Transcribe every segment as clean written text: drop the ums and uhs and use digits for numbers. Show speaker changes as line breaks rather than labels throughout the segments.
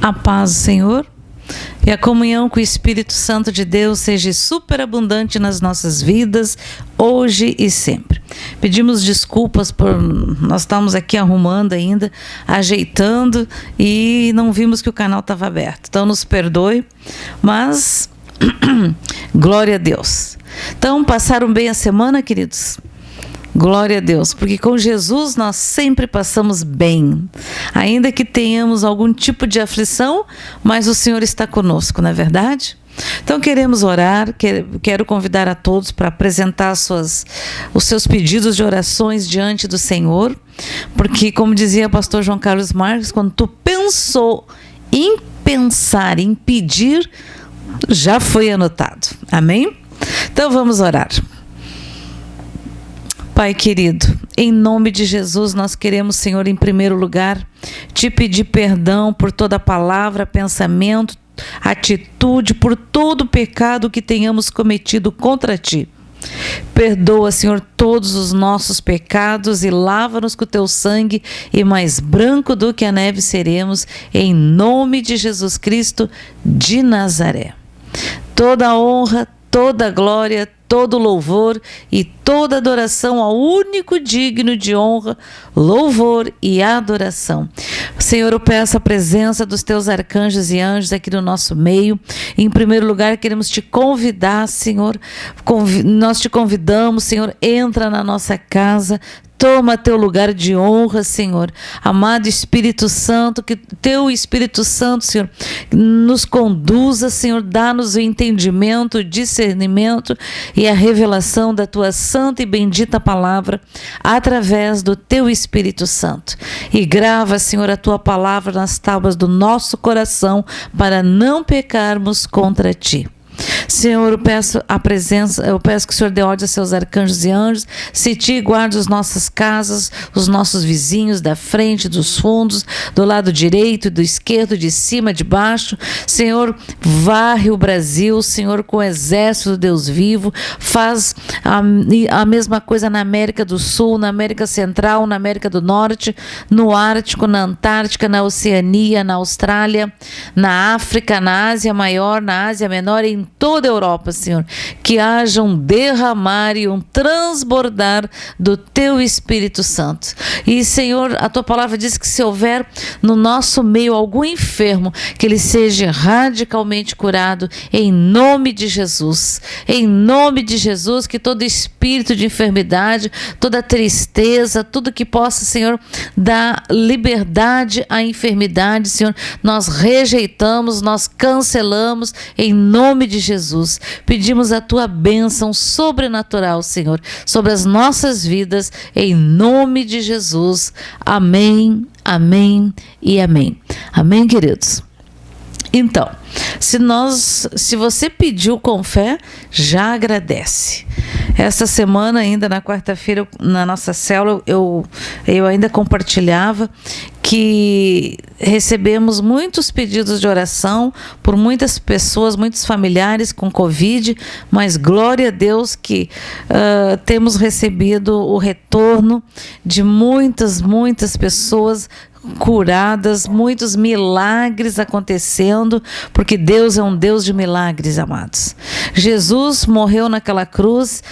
A paz do Senhor e a comunhão com o Espírito Santo de Deus seja superabundante nas nossas vidas, hoje e sempre. Pedimos desculpas por nós estamos aqui arrumando ainda, ajeitando e não vimos que o canal estava aberto. Então nos perdoe, mas glória a Deus. Então passaram bem a semana, queridos? Glória a Deus, porque com Jesus nós sempre passamos bem, ainda que tenhamos algum tipo de aflição, mas o Senhor está conosco, não é verdade? Então queremos orar, quero convidar a todos para apresentar os seus pedidos de orações diante do Senhor, porque como dizia o pastor João Carlos Marques, quando tu pensou em pensar, em pedir, já foi anotado, amém? Então vamos orar. Pai querido, em nome de Jesus nós queremos, Senhor, em primeiro lugar, te pedir perdão por toda palavra, pensamento, atitude, por todo o pecado que tenhamos cometido contra ti. Perdoa, Senhor, todos os nossos pecados e lava-nos com o teu sangue, e mais branco do que a neve seremos, em nome de Jesus Cristo de Nazaré. Toda a honra, toda a glória, todo louvor e toda adoração ao único digno de honra, louvor e adoração. Senhor, eu peço a presença dos teus arcanjos e anjos aqui no nosso meio. Em primeiro lugar, queremos te convidar, Senhor, nós te convidamos, Senhor, entra na nossa casa, toma teu lugar de honra, Senhor. Amado Espírito Santo, que teu Espírito Santo, Senhor, nos conduza, Senhor, dá-nos o entendimento, o discernimento e a revelação da tua santa e bendita palavra através do teu Espírito Santo. E grava, Senhor, a tua palavra nas tábuas do nosso coração para não pecarmos contra ti. Senhor, eu peço que o Senhor dê ordem a seus arcanjos e anjos, se te guarde as nossas casas, os nossos vizinhos, da frente, dos fundos, do lado direito, do esquerdo, de cima, de baixo. Senhor, varre o Brasil, Senhor, com o exército do Deus vivo, faz a mesma coisa na América do Sul, na América Central, na América do Norte, no Ártico, na Antártica, na Oceania, na Austrália, na África, na Ásia Maior, na Ásia Menor, em toda a Europa, Senhor, que haja um derramar e um transbordar do teu Espírito Santo. E, Senhor, a tua palavra diz que se houver no nosso meio algum enfermo, que ele seja radicalmente curado em nome de Jesus. Em nome de Jesus, que todo espírito de enfermidade, toda tristeza, tudo que possa, Senhor, dar liberdade à enfermidade, Senhor, nós rejeitamos, nós cancelamos em nome de Jesus. Pedimos a tua bênção sobrenatural, Senhor, sobre as nossas vidas, em nome de Jesus. Amém, amém e amém. Amém, queridos? Então, se você pediu com fé, já agradece. Essa semana, ainda na quarta-feira, na nossa célula, eu ainda compartilhava que recebemos muitos pedidos de oração por muitas pessoas, muitos familiares com Covid, mas glória a Deus que temos recebido o retorno de muitas pessoas curadas, muitos milagres acontecendo, porque Deus é um Deus de milagres, amados. Jesus morreu naquela cruz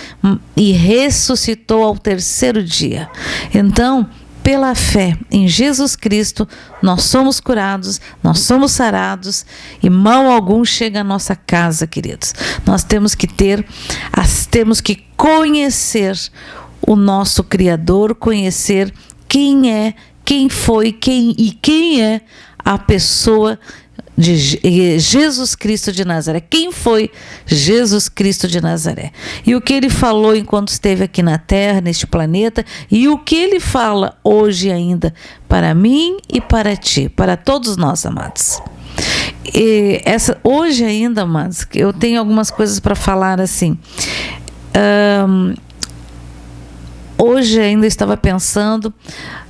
e ressuscitou ao terceiro dia. Então, pela fé em Jesus Cristo, nós somos curados, nós somos sarados e mal algum chega à nossa casa, queridos. Nós temos que conhecer o nosso Criador, conhecer quem é, quem foi, quem é a pessoa de Jesus Cristo de Nazaré. Quem foi Jesus Cristo de Nazaré? E o que ele falou enquanto esteve aqui na Terra, neste planeta, e o que ele fala hoje ainda para mim e para ti, para todos nós, amados. Hoje ainda, amados, eu tenho algumas coisas para falar assim. Hoje ainda estava pensando,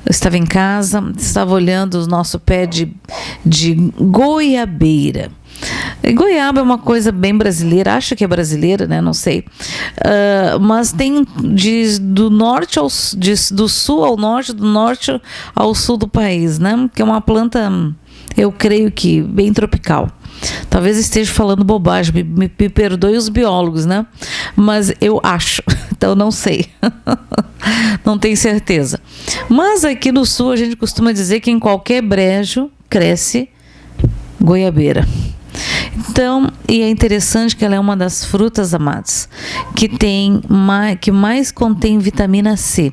eu estava em casa, estava olhando o nosso pé de goiabeira. E goiaba é uma coisa bem brasileira, acho que é brasileira, né? Não sei. Mas tem do norte do sul ao norte, do norte ao sul do país, né? Que é uma planta, eu creio que bem tropical. Talvez esteja falando bobagem, me perdoe os biólogos, né? Mas eu acho, então não sei. Não tenho certeza. Mas aqui no sul a gente costuma dizer que em qualquer brejo cresce goiabeira. Então, e é interessante que ela é uma das frutas, amados, que mais contém vitamina C.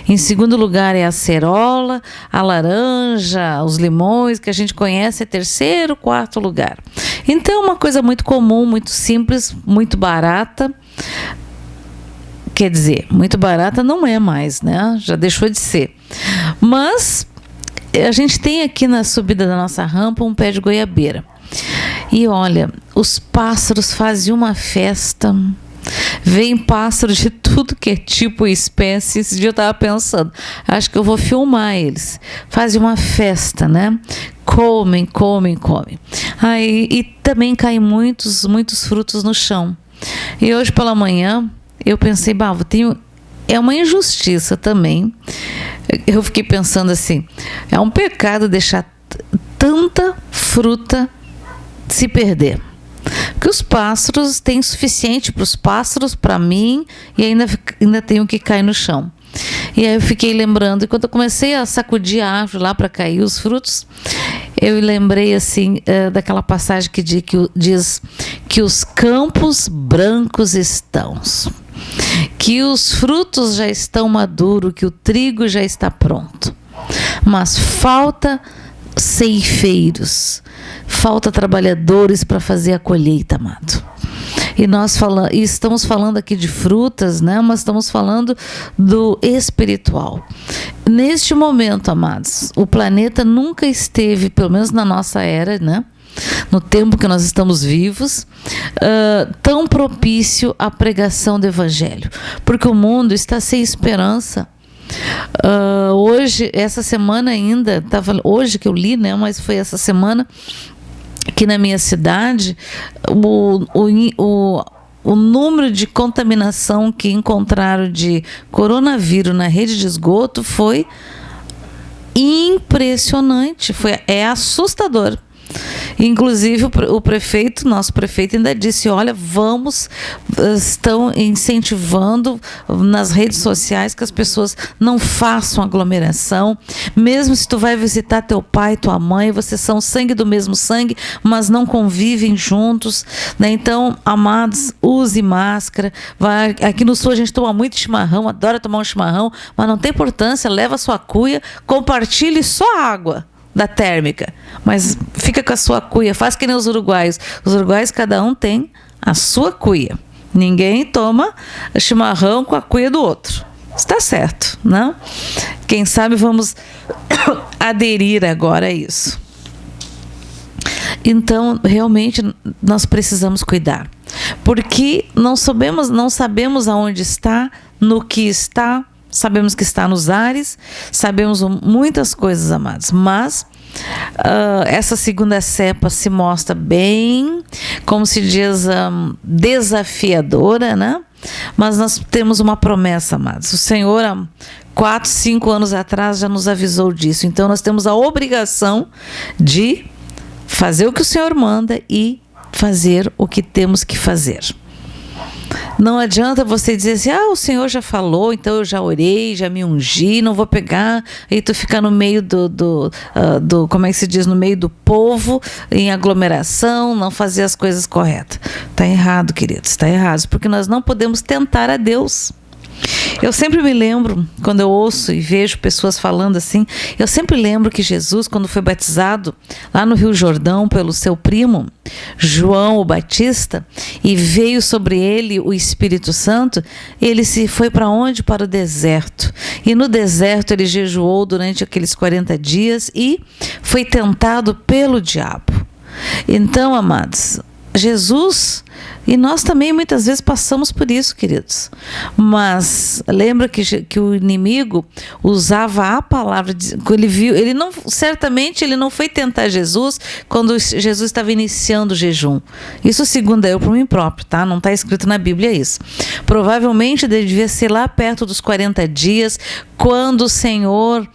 Em segundo lugar é a acerola, a laranja, os limões, que a gente conhece, é terceiro, quarto lugar. Então, uma coisa muito comum, muito simples, muito barata. Quer dizer, muito barata não é mais, né? Já deixou de ser. Mas a gente tem aqui na subida da nossa rampa um pé de goiabeira. E olha, os pássaros fazem uma festa. Vem pássaro de tudo que é tipo e espécie. Esse dia eu estava pensando, acho que eu vou filmar eles. Fazem uma festa, né? Comem. Aí, e também caem muitos frutos no chão. E hoje pela manhã eu pensei, é uma injustiça também. Eu fiquei pensando assim, é um pecado deixar tanta fruta se perder. Porque os pássaros têm suficiente para os pássaros, para mim, e ainda tem o que cai no chão. E aí eu fiquei lembrando, e quando eu comecei a sacudir a árvore lá para cair os frutos, eu lembrei assim daquela passagem que diz que os campos brancos estão, que os frutos já estão maduros, que o trigo já está pronto, mas falta ceifeiros, falta trabalhadores para fazer a colheita, amado. E estamos falando aqui de frutas, né? Mas estamos falando do espiritual. Neste momento, amados, o planeta nunca esteve, pelo menos na nossa era, né? No tempo que nós estamos vivos, tão propício à pregação do evangelho, porque o mundo está sem esperança. Hoje, essa semana ainda, hoje que eu li, né? Mas foi essa semana que na minha cidade o número de contaminação que encontraram de coronavírus na rede de esgoto foi impressionante, é assustador. Inclusive nosso prefeito ainda disse, olha, estão incentivando nas redes sociais que as pessoas não façam aglomeração, mesmo se tu vai visitar teu pai, tua mãe, vocês são sangue do mesmo sangue, mas não convivem juntos, né? Então, amados, use máscara. Aqui no sul a gente toma muito chimarrão, adora tomar um chimarrão, mas não tem importância, leva a sua cuia, compartilhe só a água da térmica, mas fica com a sua cuia, faz que nem os uruguaios. Os uruguaios, cada um tem a sua cuia. Ninguém toma chimarrão com a cuia do outro. Está certo, não? Quem sabe vamos aderir agora a isso. Então, realmente, nós precisamos cuidar. Porque não sabemos aonde está, no que está. Sabemos que está nos ares, sabemos muitas coisas, amados, mas essa segunda cepa se mostra bem, como se diz, desafiadora, né? Mas nós temos uma promessa, amados. O Senhor, há 4, 5 anos atrás, já nos avisou disso. Então, nós temos a obrigação de fazer o que o Senhor manda e fazer o que temos que fazer. Não adianta você dizer assim, o Senhor já falou, então eu já orei, já me ungi, não vou pegar, e tu ficar no meio do como é que se diz, no meio do povo, em aglomeração, não fazer as coisas corretas. Está errado, queridos, está errado, porque nós não podemos tentar a Deus. Eu sempre me lembro, quando eu ouço e vejo pessoas falando assim, eu sempre lembro que Jesus, quando foi batizado lá no Rio Jordão pelo seu primo, João o Batista, e veio sobre ele o Espírito Santo, ele se foi para onde? Para o deserto. E no deserto ele jejuou durante aqueles 40 dias e foi tentado pelo diabo. Então, amados, Jesus E nós também muitas vezes passamos por isso, queridos. Mas lembra que o inimigo usava a palavra, ele viu, certamente ele não foi tentar Jesus quando Jesus estava iniciando o jejum. Isso segundo eu por mim próprio, tá? Não está escrito na Bíblia isso. Provavelmente ele devia ser lá perto dos 40 dias, quando o Senhor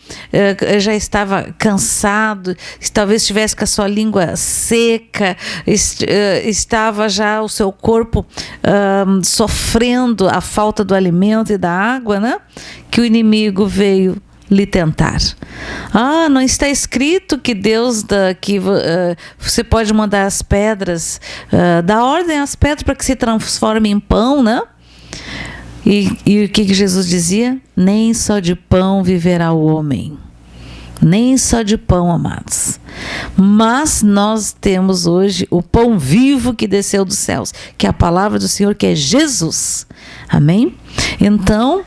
já estava cansado, talvez estivesse com a sua língua seca, estava já o seu corpo sofrendo a falta do alimento e da água, né? Que o inimigo veio lhe tentar. Não está escrito que Deus você pode mandar as pedras, dar ordem às pedras para que se transformem em pão, né? E o que Jesus dizia? Nem só de pão viverá o homem. Nem só de pão, amados. Mas nós temos hoje o pão vivo que desceu dos céus, que é a palavra do Senhor, que é Jesus. Amém? Então,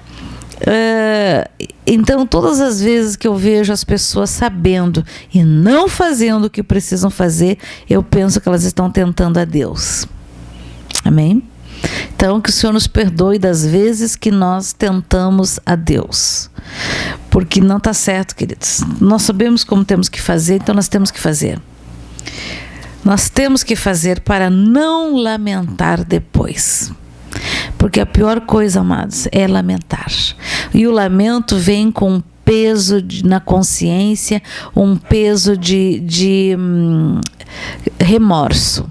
todas as vezes que eu vejo as pessoas sabendo e não fazendo o que precisam fazer, eu penso que elas estão tentando a Deus. Amém? Então, que o Senhor nos perdoe das vezes que nós tentamos a Deus. Porque não está certo, queridos. Nós sabemos como temos que fazer, então nós temos que fazer. Nós temos que fazer para não lamentar depois. Porque a pior coisa, amados, é lamentar. E o lamento vem com um peso na consciência, um peso de remorso.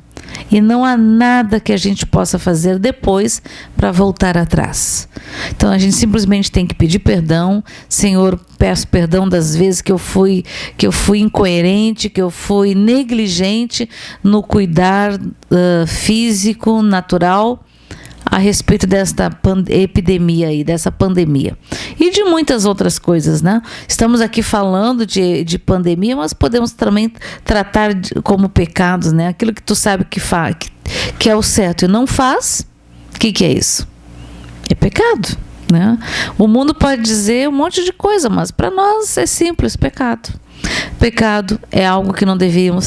E não há nada que a gente possa fazer depois para voltar atrás. Então a gente simplesmente tem que pedir perdão. Senhor, peço perdão das vezes que eu fui incoerente, que eu fui negligente no cuidar físico, natural, a respeito desta epidemia aí, dessa pandemia. E de muitas outras coisas, né? Estamos aqui falando de pandemia, mas podemos também tratar como pecados, né? Aquilo que tu sabe que é o certo e não faz, o que é isso? É pecado, né? O mundo pode dizer um monte de coisa, mas para nós é simples, pecado. Pecado é algo que não deveria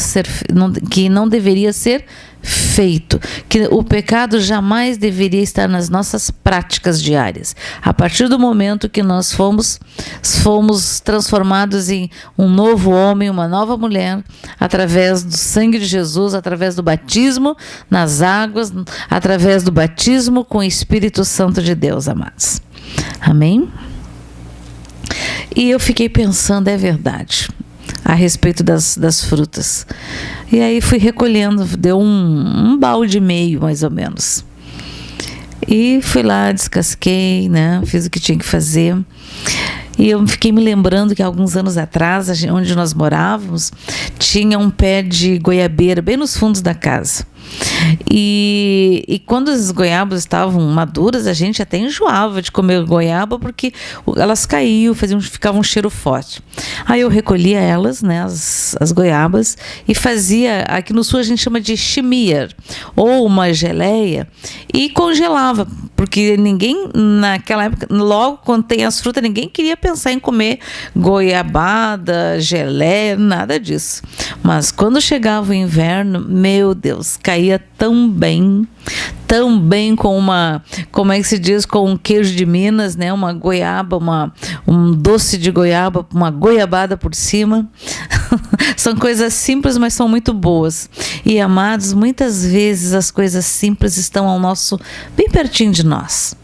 ser feito, que o pecado jamais deveria estar nas nossas práticas diárias. A partir do momento que nós fomos transformados em um novo homem, uma nova mulher, através do sangue de Jesus, através do batismo nas águas, através do batismo com o Espírito Santo de Deus, amados. Amém? E eu fiquei pensando, é verdade, a respeito das frutas. E aí fui recolhendo, deu um balde e meio, mais ou menos. E fui lá, descasquei, né? Fiz o que tinha que fazer. E eu fiquei me lembrando que alguns anos atrás, onde nós morávamos, tinha um pé de goiabeira bem nos fundos da casa. E quando as goiabas estavam maduras, a gente até enjoava de comer goiaba, porque elas caíam, ficavam um cheiro forte. Aí eu recolhia elas, né, as goiabas, e fazia, aqui no sul a gente chama de chimia, ou uma geleia, e congelava, porque ninguém, naquela época, logo quando tem as frutas, ninguém queria pensar em comer goiabada, geleia, nada disso. Mas quando chegava o inverno, meu Deus, caía tão bem com como é que se diz, com um queijo de Minas, né? Uma goiaba, um doce de goiaba, uma goiabada por cima. São coisas simples, mas são muito boas. E, amados, muitas vezes as coisas simples estão bem pertinho de nós.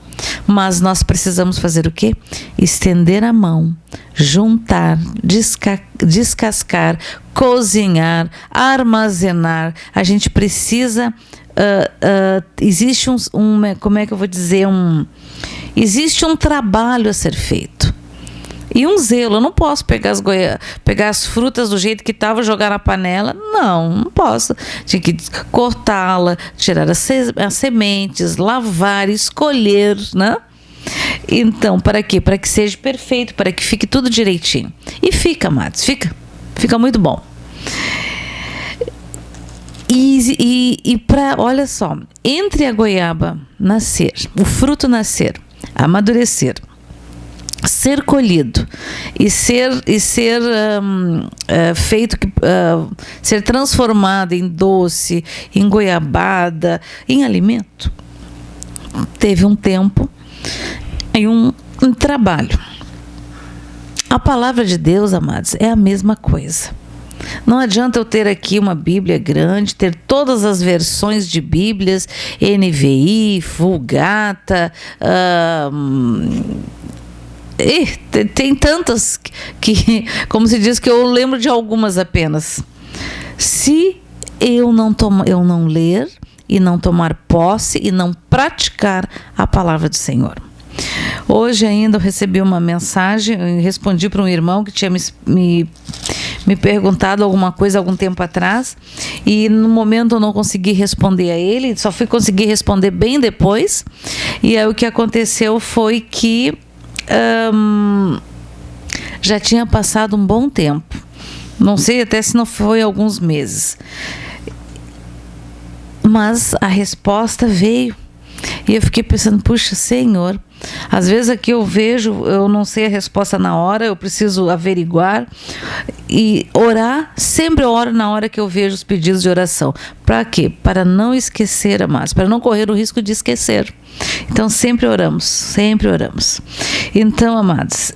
Mas nós precisamos fazer o quê? Estender a mão, juntar, descascar, cozinhar, armazenar. A gente precisa... existe como é que eu vou dizer? Existe um trabalho a ser feito. E um zelo. Eu não posso pegar as frutas do jeito que estava, jogar na panela. Não posso. Tinha que cortá-la, tirar as sementes, lavar, escolher, né? Então, para quê? Para que seja perfeito, para que fique tudo direitinho. E fica, amados, fica muito bom. Olha só, entre a goiaba nascer, o fruto nascer, amadurecer, ser colhido e ser feito, ser transformado em doce, em goiabada, em alimento, teve um tempo e um trabalho. A palavra de Deus, amados, é a mesma coisa. Não adianta eu ter aqui uma Bíblia grande, ter todas as versões de Bíblias, NVI, Vulgata, tem tantas que, como se diz, que eu lembro de algumas apenas. Se eu não ler e não tomar posse e não praticar a palavra do Senhor. Hoje ainda eu recebi uma mensagem, eu respondi para um irmão que tinha me perguntado alguma coisa algum tempo atrás, e no momento eu não consegui responder a ele, só fui conseguir responder bem depois. E aí o que aconteceu foi que já tinha passado um bom tempo, não sei até se não foi alguns meses, mas a resposta veio. E eu fiquei pensando, puxa, Senhor, às vezes aqui eu vejo, eu não sei a resposta na hora, eu preciso averiguar e orar. Sempre eu oro na hora que eu vejo os pedidos de oração. Para quê? Para não esquecer, amados, para não correr o risco de esquecer. Então sempre oramos, sempre oramos. Então, amados,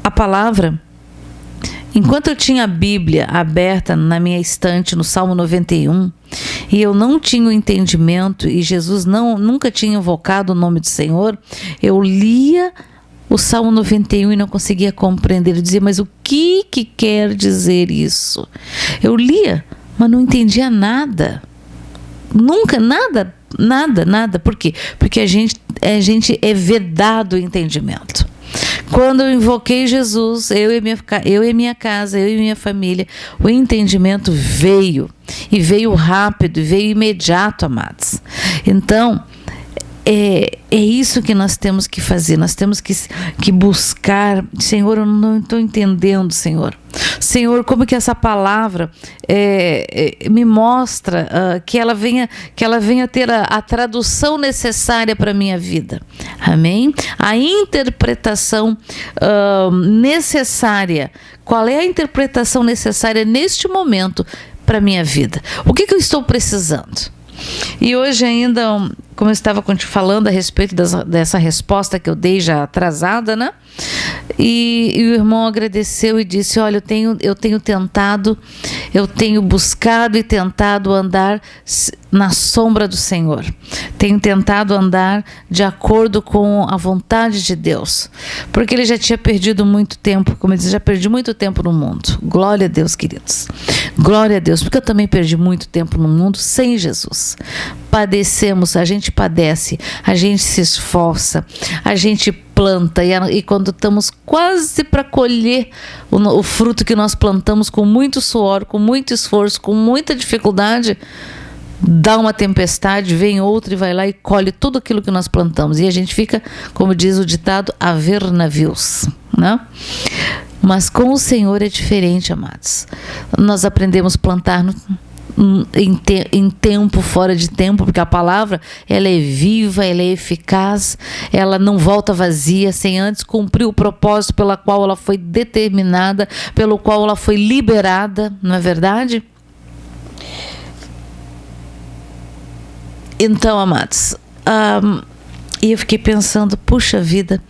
a palavra, enquanto eu tinha a Bíblia aberta na minha estante no Salmo 91, e eu não tinha o entendimento, e Jesus nunca tinha invocado o nome do Senhor, eu lia o Salmo 91 e não conseguia compreender. Eu dizia, mas o que quer dizer isso? Eu lia, mas não entendia nada. Nunca, nada. Por quê? Porque a gente é vedado o entendimento. Quando eu invoquei Jesus, eu e minha casa, eu e minha família, o entendimento veio. E veio rápido, e veio imediato, amados. Então, é isso que nós temos que fazer. Nós temos que buscar. Senhor, eu não estou entendendo, Senhor. Senhor, como que essa palavra me mostra que ela venha ter a tradução necessária para a minha vida. Amém? A interpretação necessária. Qual é a interpretação necessária neste momento para a minha vida? O que eu estou precisando? E hoje ainda, como eu estava falando a respeito dessa resposta que eu dei já atrasada, né? E o irmão agradeceu e disse, olha, eu tenho tentado, eu tenho buscado e tentado andar na sombra do Senhor. Tenho tentado andar de acordo com a vontade de Deus. Porque ele já tinha perdido muito tempo, como eu disse, já perdi muito tempo no mundo. Glória a Deus, queridos. Glória a Deus, porque eu também perdi muito tempo no mundo sem Jesus. Padecemos, a gente padece, a gente se esforça, a gente planta e quando estamos quase para colher o fruto que nós plantamos com muito suor, com muito esforço, com muita dificuldade, dá uma tempestade, vem outra e vai lá e colhe tudo aquilo que nós plantamos. E a gente fica, como diz o ditado, a ver navios, né? Mas com o Senhor é diferente, amados. Nós aprendemos a plantar em tempo, fora de tempo, porque a palavra, ela é viva, ela é eficaz, ela não volta vazia sem antes cumprir o propósito pela qual ela foi determinada, pelo qual ela foi liberada, não é verdade? Então, amados, e eu fiquei pensando, puxa vida,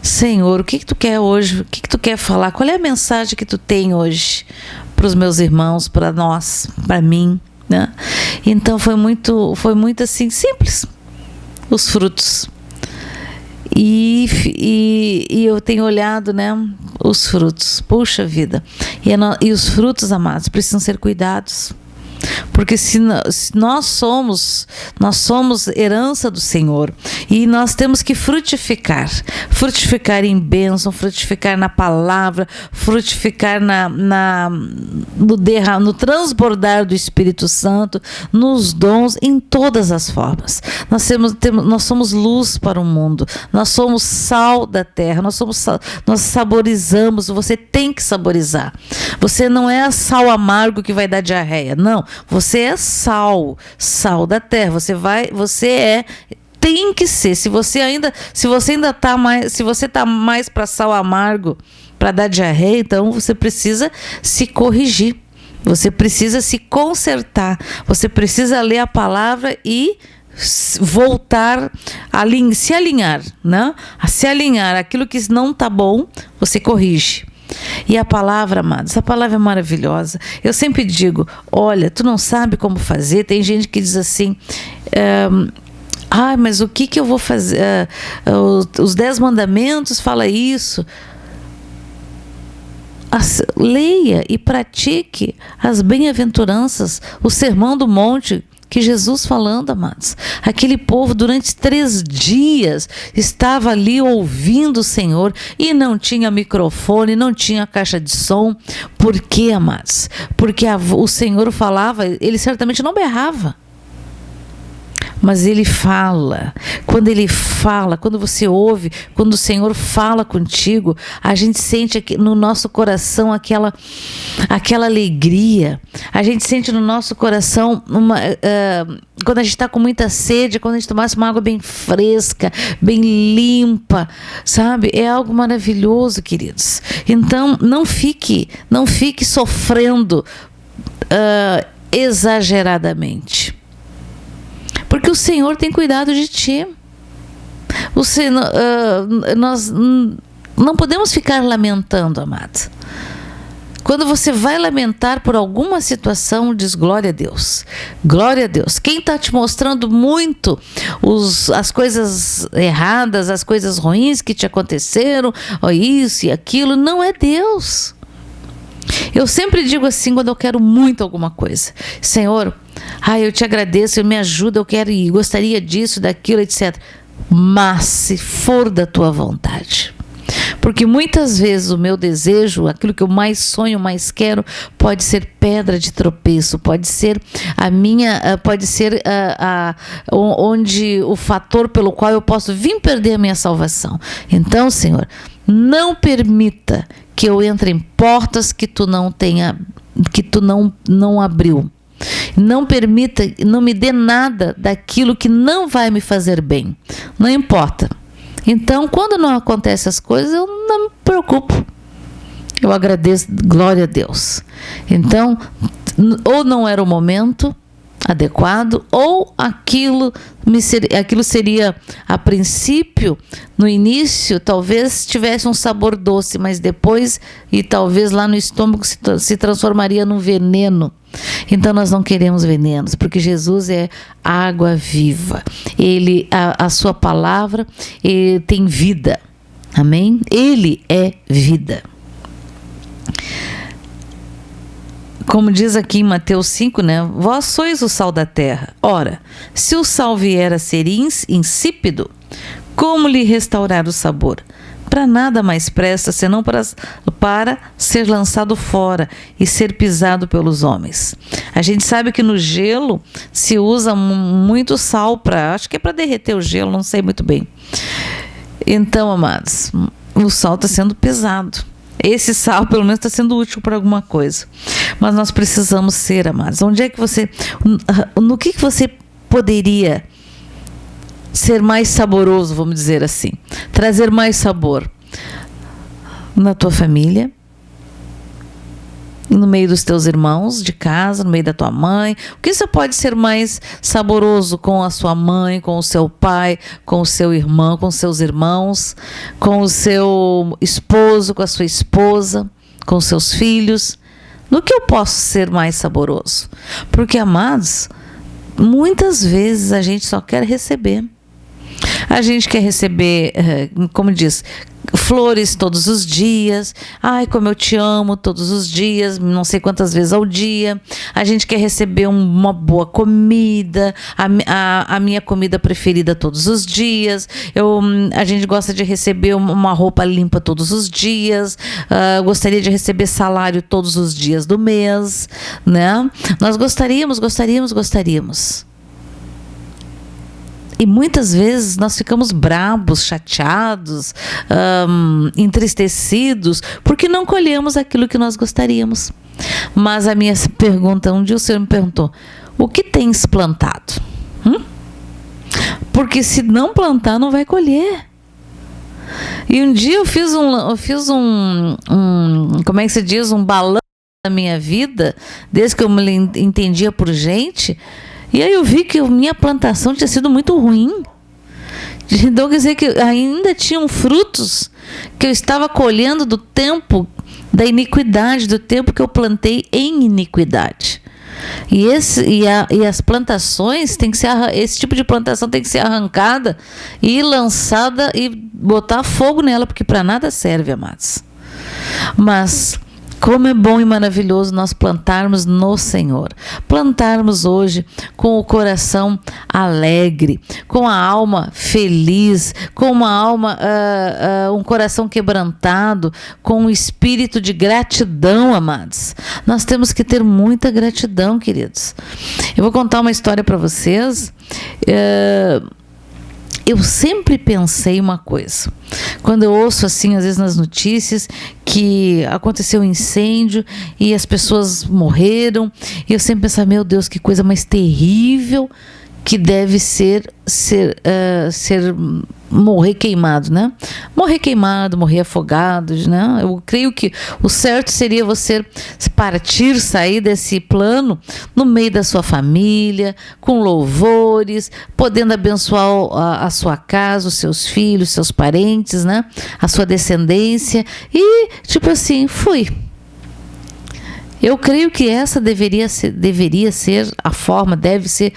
Senhor, o que tu quer hoje? O que tu quer falar? Qual é a mensagem que tu tem hoje para os meus irmãos, para nós, para mim, né? Então foi muito assim, simples, os frutos. E eu tenho olhado, né, os frutos, puxa vida. E os frutos, amados, precisam ser cuidados. Porque se nós somos herança do Senhor, e nós temos que frutificar em bênção, frutificar na palavra, frutificar no transbordar do Espírito Santo, nos dons, em todas as formas. Nós somos luz para o mundo, nós somos sal da terra, nós saborizamos. Você tem que saborizar. Você não é sal amargo que vai dar diarreia, não. Você é sal da terra. Você tem que ser. Se você ainda tá mais para sal amargo, para dar diarreia, então você precisa se corrigir. Você precisa se consertar. Você precisa ler a palavra e voltar a se alinhar, né? A se alinhar. Aquilo que não tá bom, você corrige. E a palavra, amados, essa palavra é maravilhosa. Eu sempre digo, olha, tu não sabe como fazer. Tem gente que diz assim, mas o que eu vou fazer? Os 10 mandamentos fala isso. Leia e pratique as bem-aventuranças, o sermão do monte que Jesus falando, amados. Aquele povo durante 3 dias estava ali ouvindo o Senhor e não tinha microfone, não tinha caixa de som. Por quê, amados? Porque o Senhor falava, ele certamente não berrava. Mas ele fala. Quando ele fala, quando você ouve, quando o Senhor fala contigo, a gente sente aqui no nosso coração aquela alegria. A gente sente no nosso coração quando a gente está com muita sede, quando a gente tomasse uma água bem fresca, bem limpa, sabe? É algo maravilhoso, queridos. Então, não fique sofrendo exageradamente. Porque o Senhor tem cuidado de ti. Nós não podemos ficar lamentando, amado. Quando você vai lamentar por alguma situação, diz glória a Deus. Glória a Deus. Quem está te mostrando muito as coisas erradas, as coisas ruins que te aconteceram, isso e aquilo, não é Deus. Eu sempre digo assim, quando eu quero muito alguma coisa: Senhor, eu te agradeço, me ajuda, eu quero e gostaria disso, daquilo, etc. Mas se for da tua vontade. Porque muitas vezes o meu desejo, aquilo que eu mais sonho, mais quero, pode ser pedra de tropeço, pode ser onde o fator pelo qual eu posso vir perder a minha salvação. Então, Senhor, não permita que eu entre em portas que tu não abriu. Não permita, não me dê nada daquilo que não vai me fazer bem. Não importa. Então, quando não acontecem as coisas, eu não me preocupo. Eu agradeço, glória a Deus. Então, ou não era o momento adequado, ou aquilo seria, a princípio, no início, talvez tivesse um sabor doce, mas depois, e talvez lá no estômago se transformaria num veneno. Então nós não queremos venenos, porque Jesus é água viva. A sua palavra tem vida. Amém? Ele é vida. Como diz aqui em Mateus 5, né? Vós sois o sal da terra. Ora, se o sal vier a ser insípido, como lhe restaurar o sabor? Para nada mais presta, senão para ser lançado fora e ser pisado pelos homens. A gente sabe que no gelo se usa muito sal acho que é para derreter o gelo, não sei muito bem. Então, amados, o sal está sendo pesado. Esse sal, pelo menos, está sendo útil para alguma coisa. Mas nós precisamos ser, amados. No que você poderia ser mais saboroso, vamos dizer assim, trazer mais sabor na tua família, no meio dos teus irmãos de casa, no meio da tua mãe? O que você pode ser mais saboroso com a sua mãe, com o seu pai, com o seu irmão, com os seus irmãos, com o seu esposo, com a sua esposa, com os seus filhos? No que eu posso ser mais saboroso? Porque, amados, muitas vezes a gente só quer receber. A gente quer receber, como diz, flores todos os dias. Ai, como eu te amo todos os dias, não sei quantas vezes ao dia. A gente quer receber uma boa comida, a minha comida preferida todos os dias. A gente gosta de receber uma roupa limpa todos os dias. Gostaria de receber salário todos os dias do mês, né? Nós gostaríamos. E muitas vezes nós ficamos brabos, chateados, entristecidos, porque não colhemos aquilo que nós gostaríamos. Mas a minha pergunta, um dia o Senhor me perguntou: o que tens plantado? porque se não plantar, não vai colher. E um dia eu fiz como é que se diz, um balanço da minha vida, desde que eu me entendia por gente, e aí eu vi que a minha plantação tinha sido muito ruim. Então quer dizer que ainda tinham frutos que eu estava colhendo do tempo da iniquidade, do tempo que eu plantei em iniquidade. E as plantações tem que ser, esse tipo de plantação tem que ser arrancada e lançada e botar fogo nela, porque para nada serve, amados. Mas como é bom e maravilhoso nós plantarmos no Senhor. Plantarmos hoje com o coração alegre, com a alma feliz, com uma alma, um coração quebrantado, com um espírito de gratidão, amados. Nós temos que ter muita gratidão, queridos. Eu vou contar uma história para vocês. Eu sempre pensei uma coisa, quando eu ouço assim, às vezes nas notícias, que aconteceu um incêndio e as pessoas morreram, e eu sempre pensava, meu Deus, que coisa mais terrível que deve ser morrer queimado, né? Morrer queimado, morrer afogado, né? Eu creio que o certo seria você partir, sair desse plano no meio da sua família, com louvores, podendo abençoar a sua casa, os seus filhos, seus parentes, né? A sua descendência e, tipo assim, fui. Eu creio que essa deveria ser a forma, deve ser.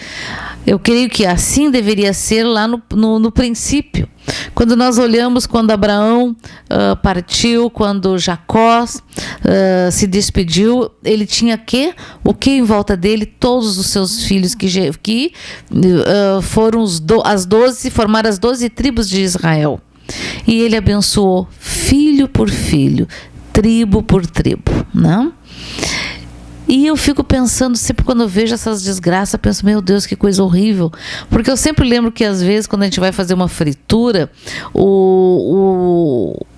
Eu creio que assim deveria ser lá no princípio. Quando nós olhamos, quando Abraão partiu, quando Jacó se despediu, ele tinha o que em volta dele? Todos os seus filhos que foram as 12, formaram as 12 tribos de Israel. E ele abençoou filho por filho, tribo por tribo, não? E eu fico pensando, sempre quando eu vejo essas desgraças, eu penso, meu Deus, que coisa horrível. Porque eu sempre lembro que às vezes quando a gente vai fazer uma fritura,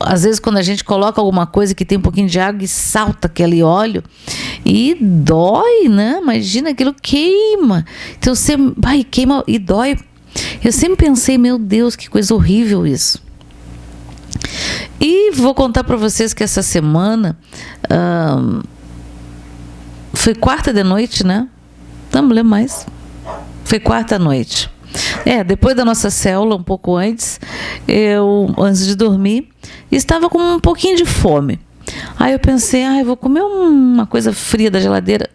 às vezes quando a gente coloca alguma coisa que tem um pouquinho de água e salta aquele óleo, e dói, né? Imagina, aquilo queima. Então você queima e dói. Eu sempre pensei, meu Deus, que coisa horrível isso. E vou contar para vocês que essa semana... foi quarta de noite, né? Não me lembro mais. Foi quarta noite. Depois da nossa célula, um pouco antes, antes de dormir, estava com um pouquinho de fome. Aí eu pensei, vou comer uma coisa fria da geladeira.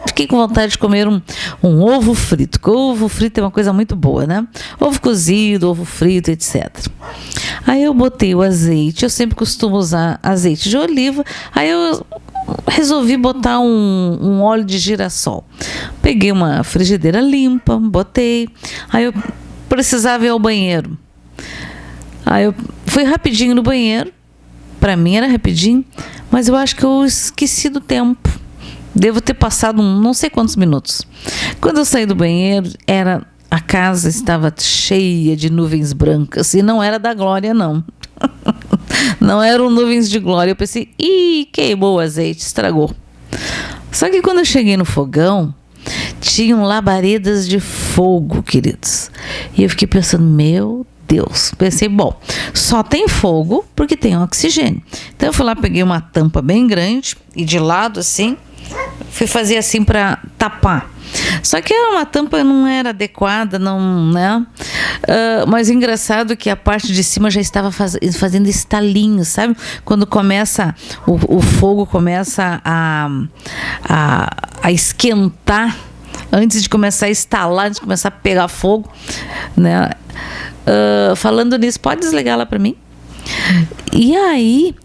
Fiquei com vontade de comer um ovo frito. Porque ovo frito é uma coisa muito boa, né? Ovo cozido, ovo frito, etc. Aí eu botei o azeite. Eu sempre costumo usar azeite de oliva. Aí eu resolvi botar um óleo de girassol. Peguei uma frigideira limpa, botei. Aí eu precisava ir ao banheiro. Aí eu fui rapidinho no banheiro. Para mim era rapidinho, mas eu acho que eu esqueci do tempo. Devo ter passado não sei quantos minutos. Quando eu saí do banheiro, a casa estava cheia de nuvens brancas. E não era da glória, não. Não eram nuvens de glória. Eu pensei, queimou o azeite, estragou. Só que quando eu cheguei no fogão, tinham labaredas de fogo, queridos. E eu fiquei pensando, meu Deus. Pensei, bom, só tem fogo porque tem oxigênio. Então eu fui lá, peguei uma tampa bem grande e de lado assim, fui fazer assim para tapar. Só que era uma tampa, não era adequada, não, né? Mas engraçado que a parte de cima já estava fazendo estalinhos, sabe? Quando começa, o fogo começa a esquentar, antes de começar a estalar, antes de começar a pegar fogo, né? Falando nisso, pode desligar lá para mim? E aí,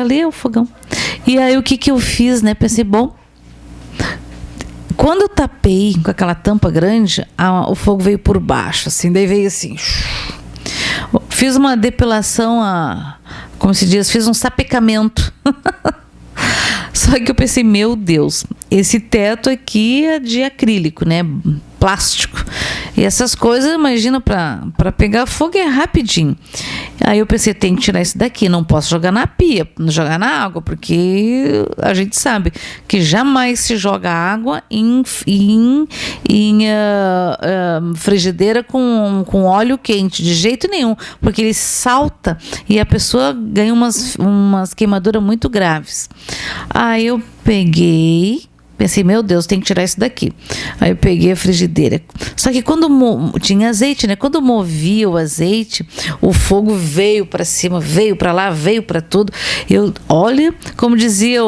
ali é o fogão. E aí o que eu fiz, né? Pensei, bom, quando eu tapei com aquela tampa grande, o fogo veio por baixo, assim, daí veio assim. Fiz uma depilação, como se diz, fiz um sapecamento. Só que eu pensei, meu Deus, esse teto aqui é de acrílico, né? Plástico. E essas coisas, imagina, para pegar fogo é rapidinho. Aí eu pensei, tem que tirar isso daqui, não posso jogar na pia, jogar na água, porque a gente sabe que jamais se joga água em frigideira com óleo quente, de jeito nenhum, porque ele salta e a pessoa ganha umas queimaduras muito graves. Aí eu pensei, meu Deus, tem que tirar isso daqui. Aí eu peguei a frigideira. Só que quando tinha azeite, né? Quando movia o azeite, o fogo veio para cima, veio para lá, veio para tudo. Olha, como dizia,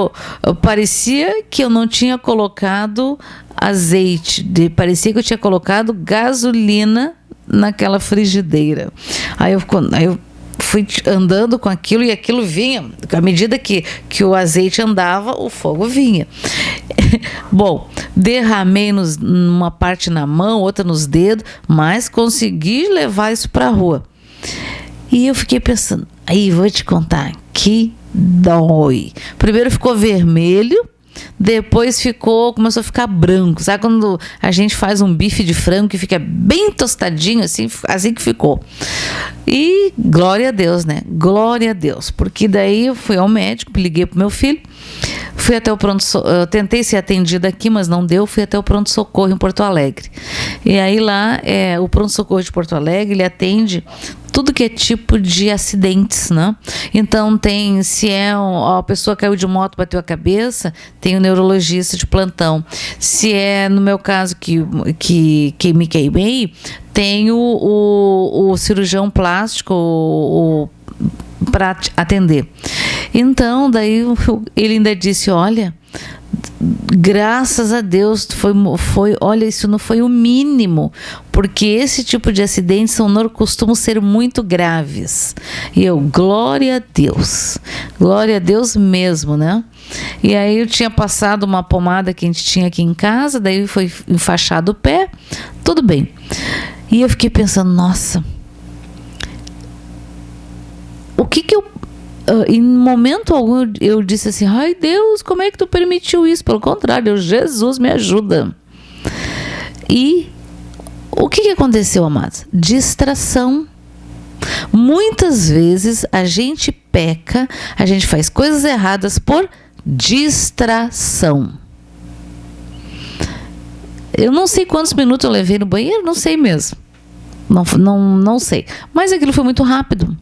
parecia que eu não tinha colocado azeite, parecia que eu tinha colocado gasolina naquela frigideira. Aí eu fui andando com aquilo e aquilo vinha, à medida que o azeite andava, o fogo vinha. Bom, derramei numa parte na mão, outra nos dedos, mas consegui levar isso para a rua. E eu fiquei pensando, aí vou te contar, que dói. Primeiro ficou vermelho, depois começou a ficar branco. Sabe quando a gente faz um bife de frango que fica bem tostadinho, assim que ficou. E glória a Deus, né? Glória a Deus. Porque daí eu fui ao médico, liguei pro meu filho, fui até o pronto-socorro, tentei ser atendida aqui, mas não deu, fui até o pronto-socorro em Porto Alegre. E aí lá, o pronto-socorro de Porto Alegre, ele atende tudo que é tipo de acidentes, né? Então se a pessoa caiu de moto, bateu a cabeça, tem o neurologista de plantão. Se é, no meu caso, que me queimei, tem o cirurgião plástico para atender. Então, daí ele ainda disse, olha, graças a Deus, olha, isso não foi o mínimo, porque esse tipo de acidentes costumam ser muito graves. E glória a Deus mesmo, né? E aí eu tinha passado uma pomada que a gente tinha aqui em casa, daí foi enfaixado o pé, tudo bem. E eu fiquei pensando, nossa, o que eu... em momento algum eu disse assim, ai Deus, como é que tu permitiu isso? Pelo contrário, Jesus me ajuda. E o que aconteceu, amados? Distração. Muitas vezes a gente peca, a gente faz coisas erradas por distração. Eu não sei quantos minutos eu levei no banheiro, não sei mesmo. Não sei. Mas aquilo foi muito rápido.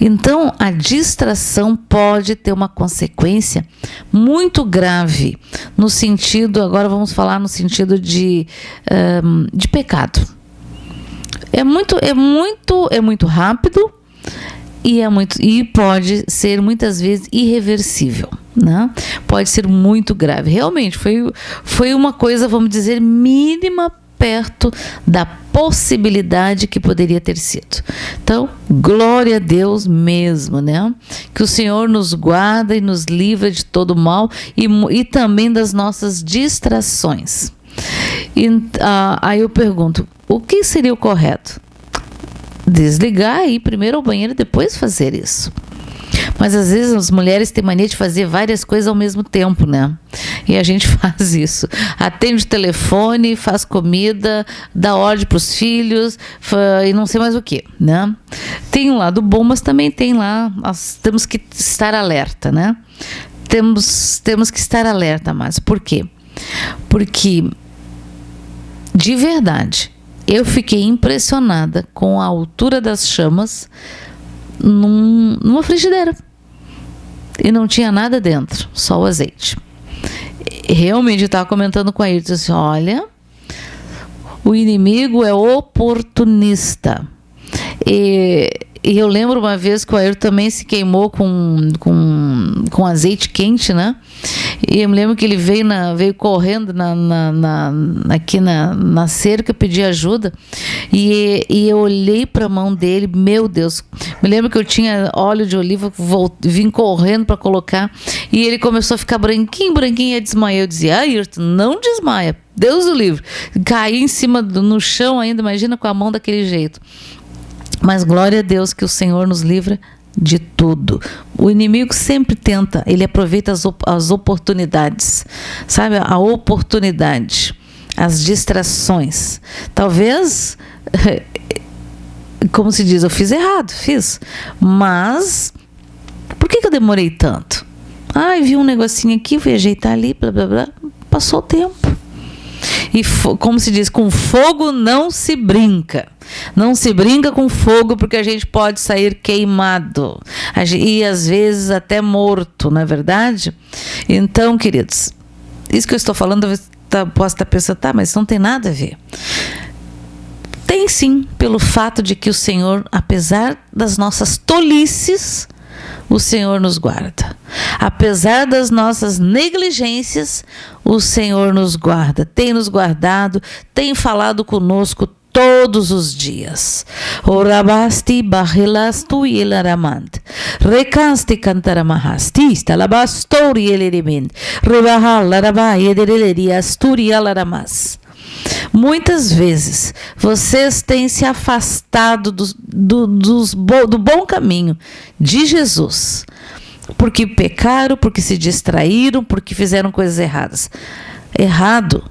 Então, a distração pode ter uma consequência muito grave no sentido, agora vamos falar no sentido de pecado. É muito rápido e pode ser muitas vezes irreversível, né? Pode ser muito grave. Realmente foi uma coisa, vamos dizer, mínima perto da possibilidade que poderia ter sido. Então, glória a Deus mesmo, né? Que o Senhor nos guarda e nos livra de todo mal e também das nossas distrações. Aí eu pergunto, o que seria o correto? Desligar e ir primeiro ao banheiro e depois fazer isso. Mas às vezes as mulheres têm mania de fazer várias coisas ao mesmo tempo, né? E a gente faz isso. Atende o telefone, faz comida, dá ordem para os filhos e não sei mais o que, né? Tem um lado bom, mas também tem lá, nós temos que estar alerta, né? Temos que estar alerta, mas por quê? Porque, de verdade, eu fiquei impressionada com a altura das chamas numa frigideira. E não tinha nada dentro, só o azeite. Realmente eu estava comentando com a ele, disse assim, olha, o inimigo é oportunista. E eu lembro uma vez que o Ayrton também se queimou com azeite quente, né? E eu me lembro que ele veio correndo aqui na cerca pedir ajuda. E eu olhei para a mão dele, meu Deus. Me lembro que eu tinha óleo de oliva, vim correndo para colocar. E ele começou a ficar branquinho, e desmaiou. Eu dizia, Ayrton, não desmaia, Deus o livre. Caí em cima, no chão ainda, imagina com a mão daquele jeito. Mas glória a Deus que o Senhor nos livra de tudo. O inimigo sempre tenta, ele aproveita as oportunidades, sabe? A oportunidade, as distrações. Talvez como se diz, eu fiz errado, fiz. Por que eu demorei tanto? Vi um negocinho aqui, fui ajeitar ali, blá, blá, blá. Passou o tempo. E como se diz, com fogo não se brinca. Não se brinca com fogo, porque a gente pode sair queimado. E às vezes até morto, não é verdade? Então, queridos, isso que eu estou falando, posso estar pensando, mas isso não tem nada a ver. Tem sim, pelo fato de que o Senhor, apesar das nossas tolices, o Senhor nos guarda. Apesar das nossas negligências, o Senhor nos guarda, tem nos guardado, tem falado conosco todos os dias. Orabasti bahilastu yelaramand. Recasti cantaramahasti, stalabastori yeleriment. Rebahal laraba yedereleriasturi yalaramas. Muitas vezes vocês têm se afastado do bom caminho de Jesus, porque pecaram, porque se distraíram, porque fizeram coisas erradas. Errado.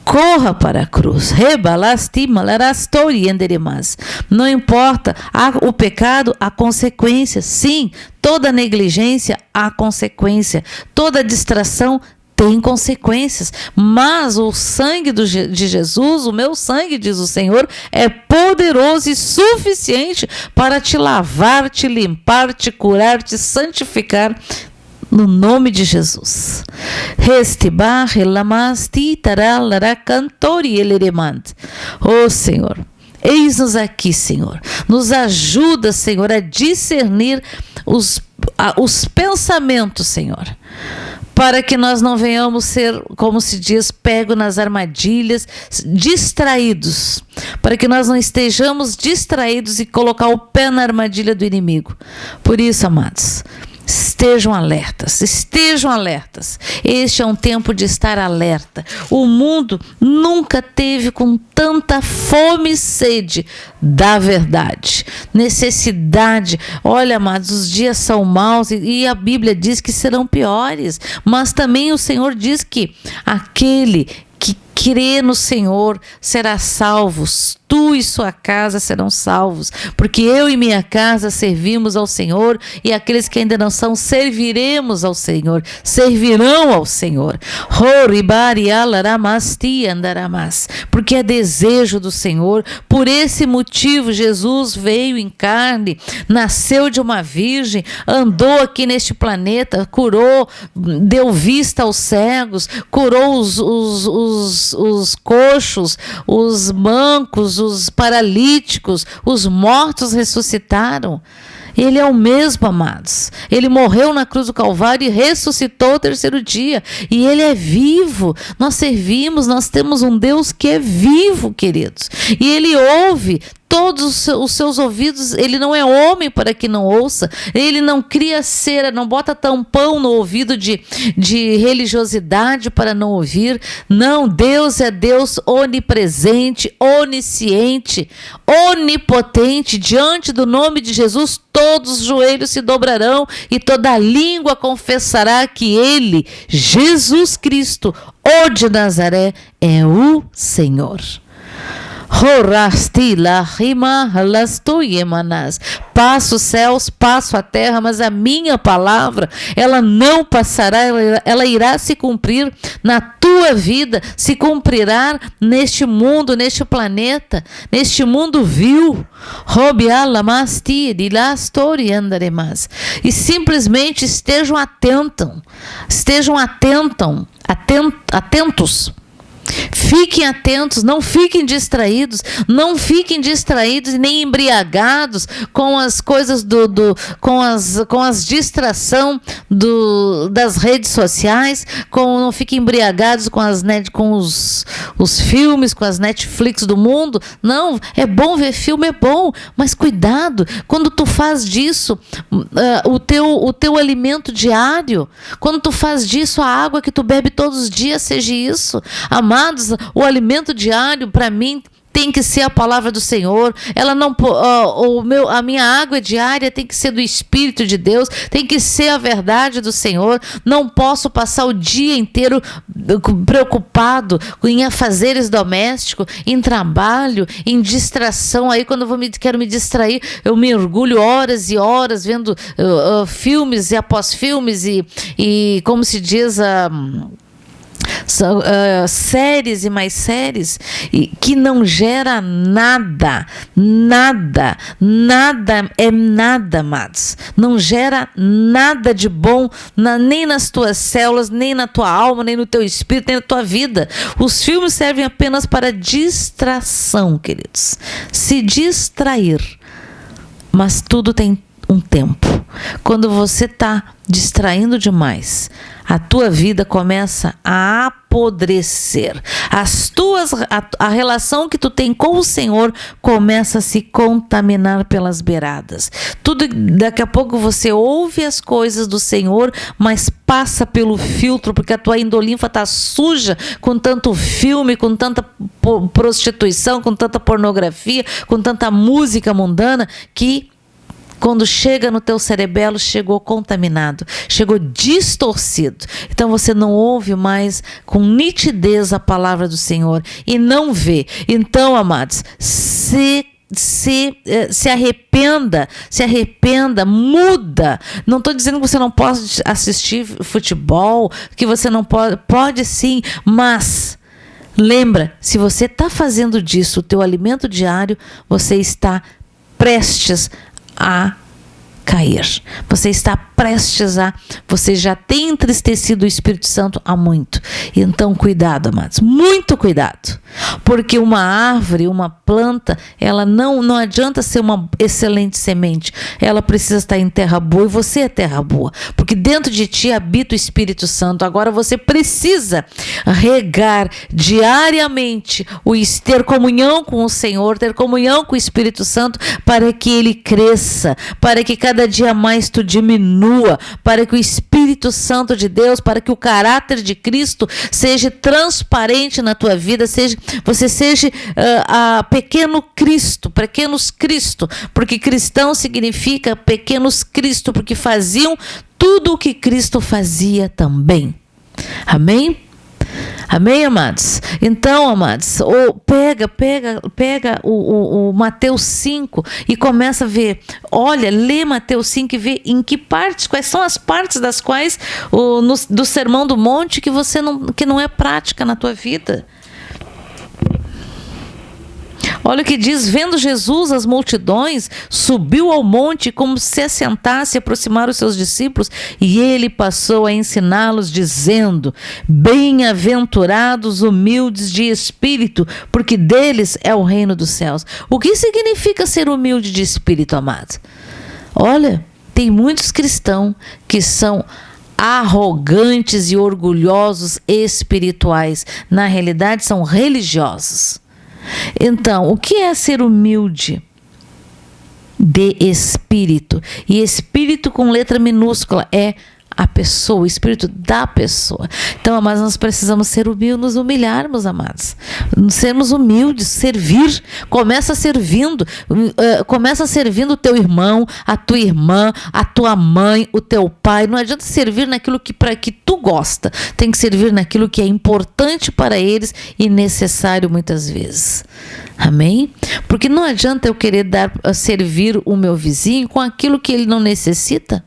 Corra para a cruz. Não importa o pecado, a consequência. Sim, toda negligência há consequência. Toda distração tem consequências, mas o sangue de Jesus, o meu sangue, diz o Senhor, é poderoso e suficiente para te lavar, te limpar, te curar, te santificar, no nome de Jesus. Oh Senhor, eis-nos aqui, Senhor. Nos ajuda, Senhor, a discernir os pensamentos, Senhor, para que nós não venhamos ser, como se diz, pego nas armadilhas, distraídos, para que nós não estejamos distraídos e colocar o pé na armadilha do inimigo. Por isso, amados, estejam alertas, estejam alertas. Este é um tempo de estar alerta. O mundo nunca teve com tanta fome e sede da verdade, necessidade. Olha, amados, os dias são maus e a Bíblia diz que serão piores, mas também o Senhor diz que aquele que crê no Senhor será salvo. Tu e sua casa serão salvos, porque eu e minha casa servimos ao Senhor, e aqueles que ainda não são, serviremos ao Senhor, servirão ao Senhor. Porque é desejo do Senhor. Por esse motivo Jesus veio em carne, nasceu de uma virgem, andou aqui neste planeta, curou, deu vista aos cegos, curou os coxos, os mancos, os paralíticos, os mortos ressuscitaram. Ele é o mesmo, amados. Ele morreu na cruz do Calvário e ressuscitou ao terceiro dia. E ele é vivo. Nós servimos, nós temos um Deus que é vivo, queridos. E ele ouve todos os seus ouvidos. Ele não é homem para que não ouça. Ele não cria cera, não bota tampão no ouvido de religiosidade para não ouvir. Não, Deus é Deus onipresente, onisciente, onipotente. Diante do nome de Jesus, todos os joelhos se dobrarão e toda língua confessará que ele, Jesus Cristo, o de Nazaré, é o Senhor. Passo os céus, passo a terra, mas a minha palavra, ela não passará, ela irá se cumprir na tua vida, se cumprirá neste mundo, neste planeta, neste mundo vil. E simplesmente estejam atentos. Fiquem atentos, não fiquem distraídos e nem embriagados com as coisas com as distração das redes sociais, não fiquem embriagados com os filmes, com as Netflix do mundo. Não, é bom ver filme, é bom, mas cuidado, quando tu faz disso o teu alimento diário, quando tu faz disso a água que tu bebe todos os dias, seja isso. Amados, o alimento diário, para mim, tem que ser a palavra do Senhor. Ela não, a minha água diária tem que ser do Espírito de Deus, tem que ser a verdade do Senhor. Não posso passar o dia inteiro preocupado em afazeres domésticos, em trabalho, em distração. Aí quando quero me distrair, eu mergulho horas e horas vendo filmes e após filmes e como se diz, séries e mais séries que não gera nada, amados. Não gera nada de bom nem nas tuas células, nem na tua alma, nem no teu espírito, nem na tua vida. Os filmes servem apenas para distração, queridos. Se distrair, mas tudo tem um tempo. Quando você está distraindo demais, a tua vida começa a apodrecer. A relação que tu tem com o Senhor começa a se contaminar pelas beiradas. Daqui a pouco você ouve as coisas do Senhor, mas passa pelo filtro, porque a tua endolinfa está suja com tanto filme, com tanta prostituição, com tanta pornografia, com tanta música mundana, que quando chega no teu cerebelo, chegou contaminado, chegou distorcido. Então você não ouve mais com nitidez a palavra do Senhor e não vê. Então, amados, se arrependa, muda. Não estou dizendo que você não pode assistir futebol, que você não pode sim, mas lembra, se você está fazendo disso o teu alimento diário, você está prestes a cair. Você está prestes você já tem entristecido o Espírito Santo há muito. Então, cuidado, amados, muito cuidado. Porque uma árvore, uma planta, ela não adianta ser uma excelente semente. Ela precisa estar em terra boa, e você é terra boa. Porque dentro de ti habita o Espírito Santo. Agora você precisa regar diariamente, ter comunhão com o Senhor, ter comunhão com o Espírito Santo, para que ele cresça, para que cada dia mais tu diminua, para que o Espírito Santo de Deus, para que o caráter de Cristo seja transparente na tua vida, você seja pequenos Cristo, porque cristão significa pequenos Cristo, porque faziam tudo o que Cristo fazia também. Amém? Amém, amados? Então, amados, pega o Mateus 5 e começa a ver. Olha, lê Mateus 5 e vê em que partes, quais são as partes das quais do Sermão do Monte que não é prática na tua vida. Olha o que diz: vendo Jesus as multidões, subiu ao monte como se assentasse e aproximar os seus discípulos, e ele passou a ensiná-los, dizendo: bem-aventurados humildes de espírito, porque deles é o reino dos céus. O que significa ser humilde de espírito, amado? Olha, tem muitos cristãos que são arrogantes e orgulhosos espirituais. Na realidade, são religiosos. Então, o que é ser humilde de espírito? E espírito com letra minúscula é a pessoa, o espírito da pessoa. Então, mas nós precisamos ser humildes, nos humilharmos, amados. Sermos humildes, servir. Começa servindo o teu irmão, a tua irmã, a tua mãe, o teu pai. Não adianta servir naquilo que tu gosta. Tem que servir naquilo que é importante para eles e necessário muitas vezes. Amém? Porque não adianta eu querer servir o meu vizinho com aquilo que ele não necessita,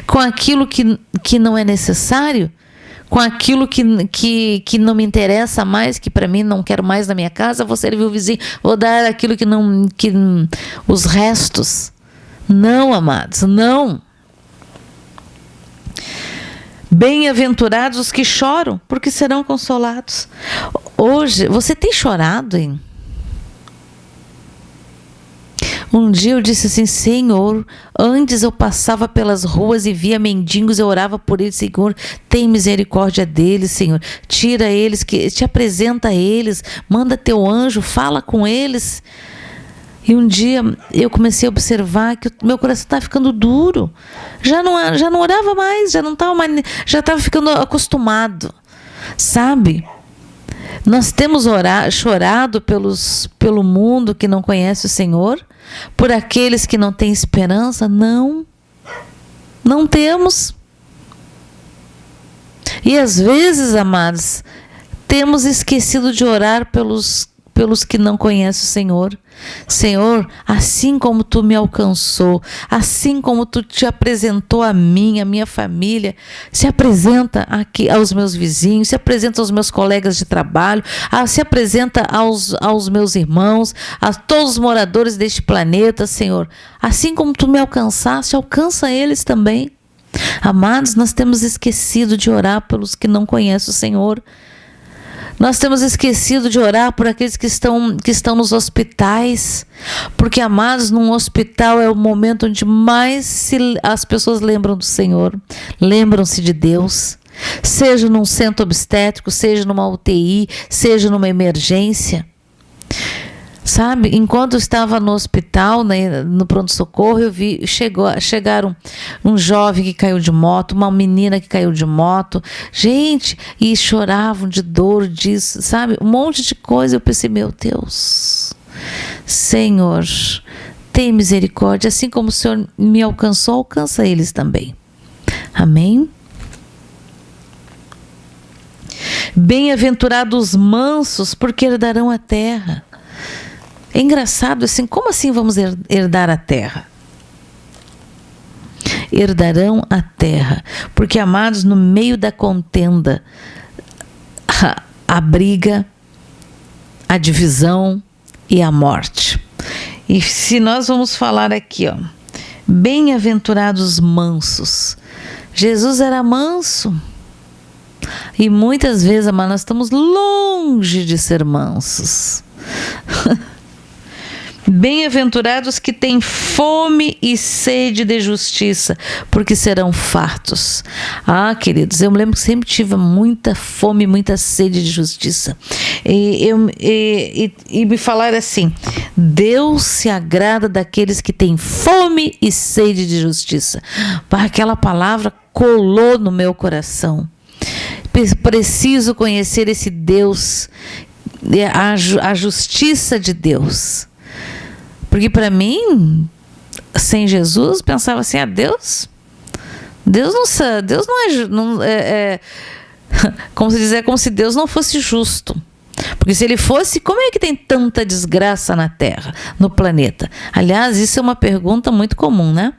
com aquilo que não é necessário, com aquilo que não me interessa mais, que para mim não quero mais na minha casa. Vou servir o vizinho, vou dar aquilo os restos. Não, amados, não. Bem-aventurados os que choram, porque serão consolados. Hoje, você tem chorado, hein? Um dia eu disse assim: Senhor, antes eu passava pelas ruas e via mendigos, eu orava por eles. Senhor, tem misericórdia deles, Senhor. Tira eles, te apresenta a eles, manda teu anjo, fala com eles. E um dia eu comecei a observar que o meu coração estava ficando duro. Já não orava mais, já estava ficando acostumado, sabe? Nós temos chorado pelo mundo que não conhece o Senhor? Por aqueles que não têm esperança? Não. Não temos. E às vezes, amados, temos esquecido de orar pelos que não conhecem o Senhor. Senhor, assim como Tu me alcançou, assim como Tu te apresentou a mim, a minha família, se apresenta aqui aos meus vizinhos, se apresenta aos meus colegas de trabalho, se apresenta aos meus irmãos, a todos os moradores deste planeta, Senhor. Assim como Tu me alcançaste, alcança eles também. Amados, nós temos esquecido de orar pelos que não conhecem o Senhor. Nós temos esquecido de orar por aqueles que estão nos hospitais, porque, amados, num hospital é o momento onde mais as pessoas lembram do Senhor, lembram-se de Deus, seja num centro obstétrico, seja numa UTI, seja numa emergência. Sabe, enquanto eu estava no hospital, no pronto-socorro, eu vi, chegaram um jovem que caiu de moto, uma menina que caiu de moto, gente, e choravam de dor disso, sabe, um monte de coisa. Eu pensei, meu Deus, Senhor, tem misericórdia, assim como o Senhor me alcançou, alcança eles também. Amém? Bem-aventurados os mansos, porque herdarão a terra. É engraçado assim, como assim vamos herdar a terra? Herdarão a terra, porque, amados, no meio da contenda, a briga, a divisão e a morte. E se nós vamos falar aqui, ó, bem-aventurados os mansos. Jesus era manso. E muitas vezes, amados, nós estamos longe de ser mansos. Bem-aventurados que têm fome e sede de justiça, porque serão fartos. Queridos, eu me lembro que sempre tive muita fome, muita sede de justiça. E me falaram assim: Deus se agrada daqueles que têm fome e sede de justiça. Aquela palavra colou no meu coração. Preciso conhecer esse Deus, a justiça de Deus. Porque para mim, sem Jesus, pensava assim, Deus não é como se dizer, como se Deus não fosse justo. Porque se ele fosse, como é que tem tanta desgraça na Terra, no planeta? Aliás, isso é uma pergunta muito comum, né?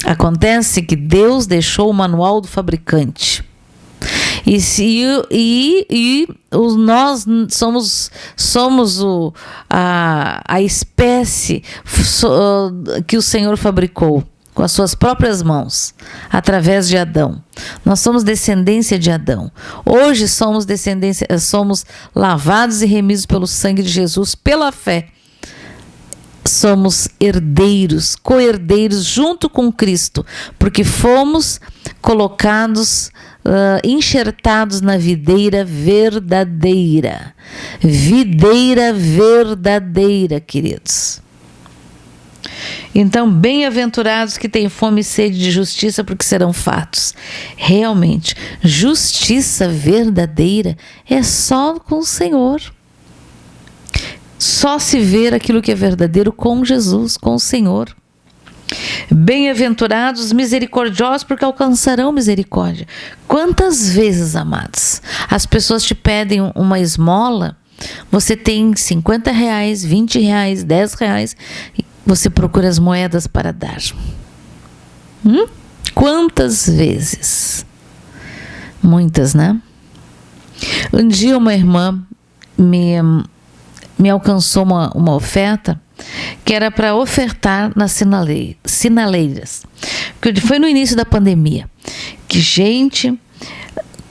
Acontece que Deus deixou o manual do fabricante. Nós somos a espécie que o Senhor fabricou com as suas próprias mãos, através de Adão. Nós somos descendência de Adão. Hoje somos lavados e remidos pelo sangue de Jesus, pela fé. Somos herdeiros, co-herdeiros junto com Cristo, porque fomos colocados, enxertados na videira verdadeira. Videira verdadeira, queridos. Então, bem-aventurados que têm fome e sede de justiça, porque serão fartos. Realmente, justiça verdadeira é só com o Senhor. Só se ver aquilo que é verdadeiro com Jesus, com o Senhor. Bem-aventurados misericordiosos, porque alcançarão misericórdia. Quantas vezes, amados, as pessoas te pedem uma esmola, você tem 50 reais, 20 reais, 10 reais, você procura as moedas para dar. Quantas vezes? Muitas, né? Um dia uma irmã me alcançou uma oferta que era para ofertar nas sinaleiras. Porque foi no início da pandemia. Que, gente,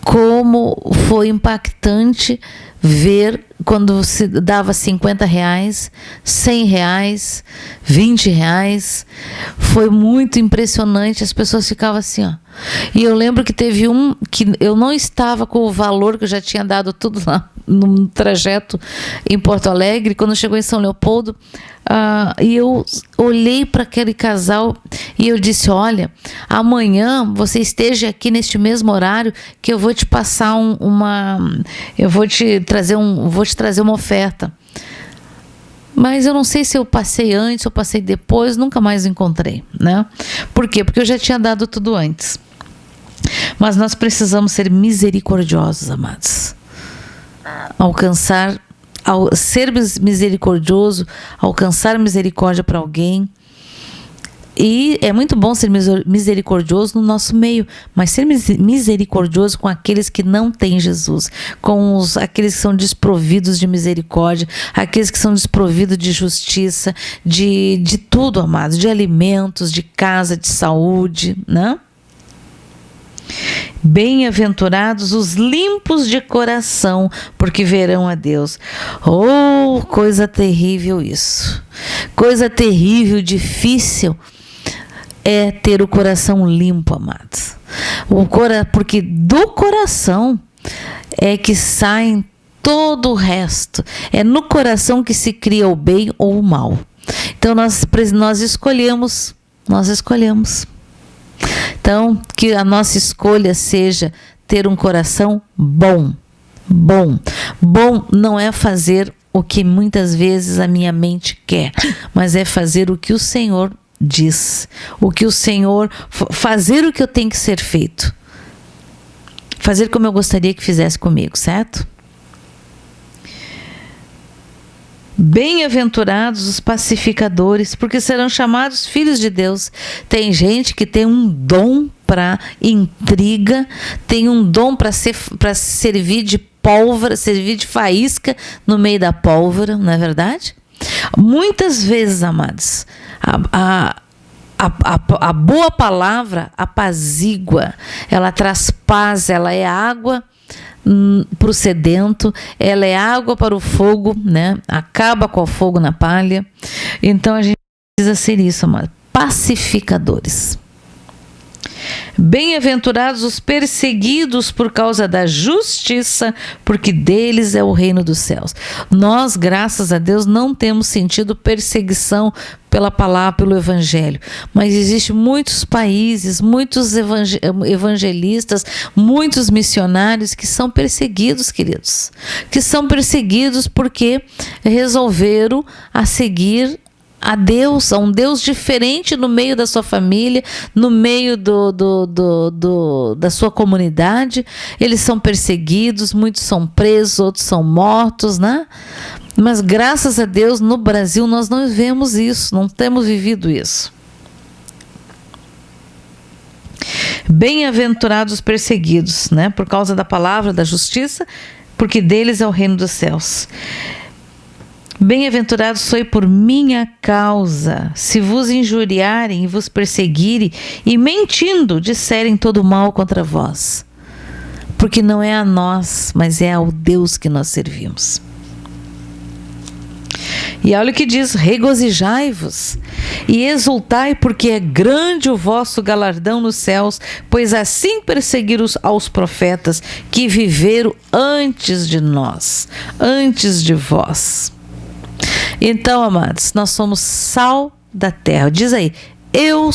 como foi impactante ver quando se dava R$50, R$100, R$20, foi muito impressionante, as pessoas ficavam assim, ó. E eu lembro que teve um que eu não estava com o valor, que eu já tinha dado tudo lá no trajeto em Porto Alegre, quando chegou em São Leopoldo, e eu olhei para aquele casal e eu disse: olha, amanhã você esteja aqui neste mesmo horário, que eu vou te passar vou te trazer uma oferta. Mas eu não sei se eu passei antes ou passei depois, nunca mais encontrei, né? Por quê? Porque eu já tinha dado tudo antes. Mas nós precisamos ser misericordiosos, amados. Ser misericordioso, alcançar misericórdia para alguém. E é muito bom ser misericordioso no nosso meio, mas ser misericordioso com aqueles que não têm Jesus, com aqueles que são desprovidos de misericórdia, aqueles que são desprovidos de justiça, de tudo, amados, de alimentos, de casa, de saúde, né? Bem-aventurados os limpos de coração, porque verão a Deus. Oh, coisa terrível isso. Coisa terrível, difícil é ter o coração limpo, amados. Porque do coração é que sai todo o resto. É no coração que se cria o bem ou o mal. Então nós escolhemos. Então, que a nossa escolha seja ter um coração bom. Bom não é fazer o que muitas vezes a minha mente quer, mas é fazer o que o Senhor diz. Fazer o que eu tenho que ser feito. Fazer como eu gostaria que fizesse comigo, certo? Bem-aventurados os pacificadores, porque serão chamados filhos de Deus. Tem gente que tem um dom para intriga, tem um dom para servir de pólvora, servir de faísca no meio da pólvora, não é verdade? Muitas vezes, amados, a boa palavra apazigua, ela traz paz, ela é água para o sedento, ela é água para o fogo, né? Acaba com o fogo na palha. Então a gente precisa ser isso, amados, pacificadores. Bem-aventurados os perseguidos por causa da justiça, porque deles é o reino dos céus. Nós, graças a Deus, não temos sentido perseguição pela palavra, pelo evangelho, mas existem muitos países, muitos evangelistas, muitos missionários que são perseguidos, queridos, que são perseguidos porque resolveram a seguir a Deus, a um Deus diferente no meio da sua família, no meio da sua comunidade. Eles são perseguidos, muitos são presos, outros são mortos, né? Mas graças a Deus no Brasil nós não vemos isso, não temos vivido isso. Bem-aventurados os perseguidos, né? Por causa da palavra da justiça, porque deles é o reino dos céus. Bem-aventurados sois por minha causa, se vos injuriarem e vos perseguirem, e mentindo disserem todo mal contra vós. Porque não é a nós, mas é ao Deus que nós servimos. E olha o que diz: regozijai-vos e exultai, porque é grande o vosso galardão nos céus, pois assim perseguiram aos profetas que viveram antes de nós, antes de vós. Então, amados, nós somos sal da terra. Diz aí: eu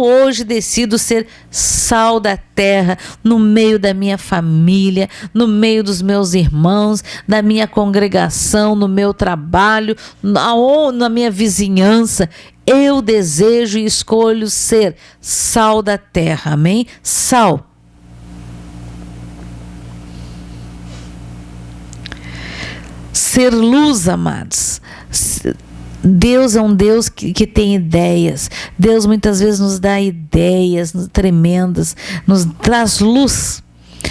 hoje decido ser sal da terra, no meio da minha família, no meio dos meus irmãos, da minha congregação, no meu trabalho, na minha vizinhança. Eu desejo e escolho ser sal da terra, amém? Sal. Ser luz, amados. Deus é um Deus que tem ideias. Deus muitas vezes nos dá ideias tremendas, nos traz luz.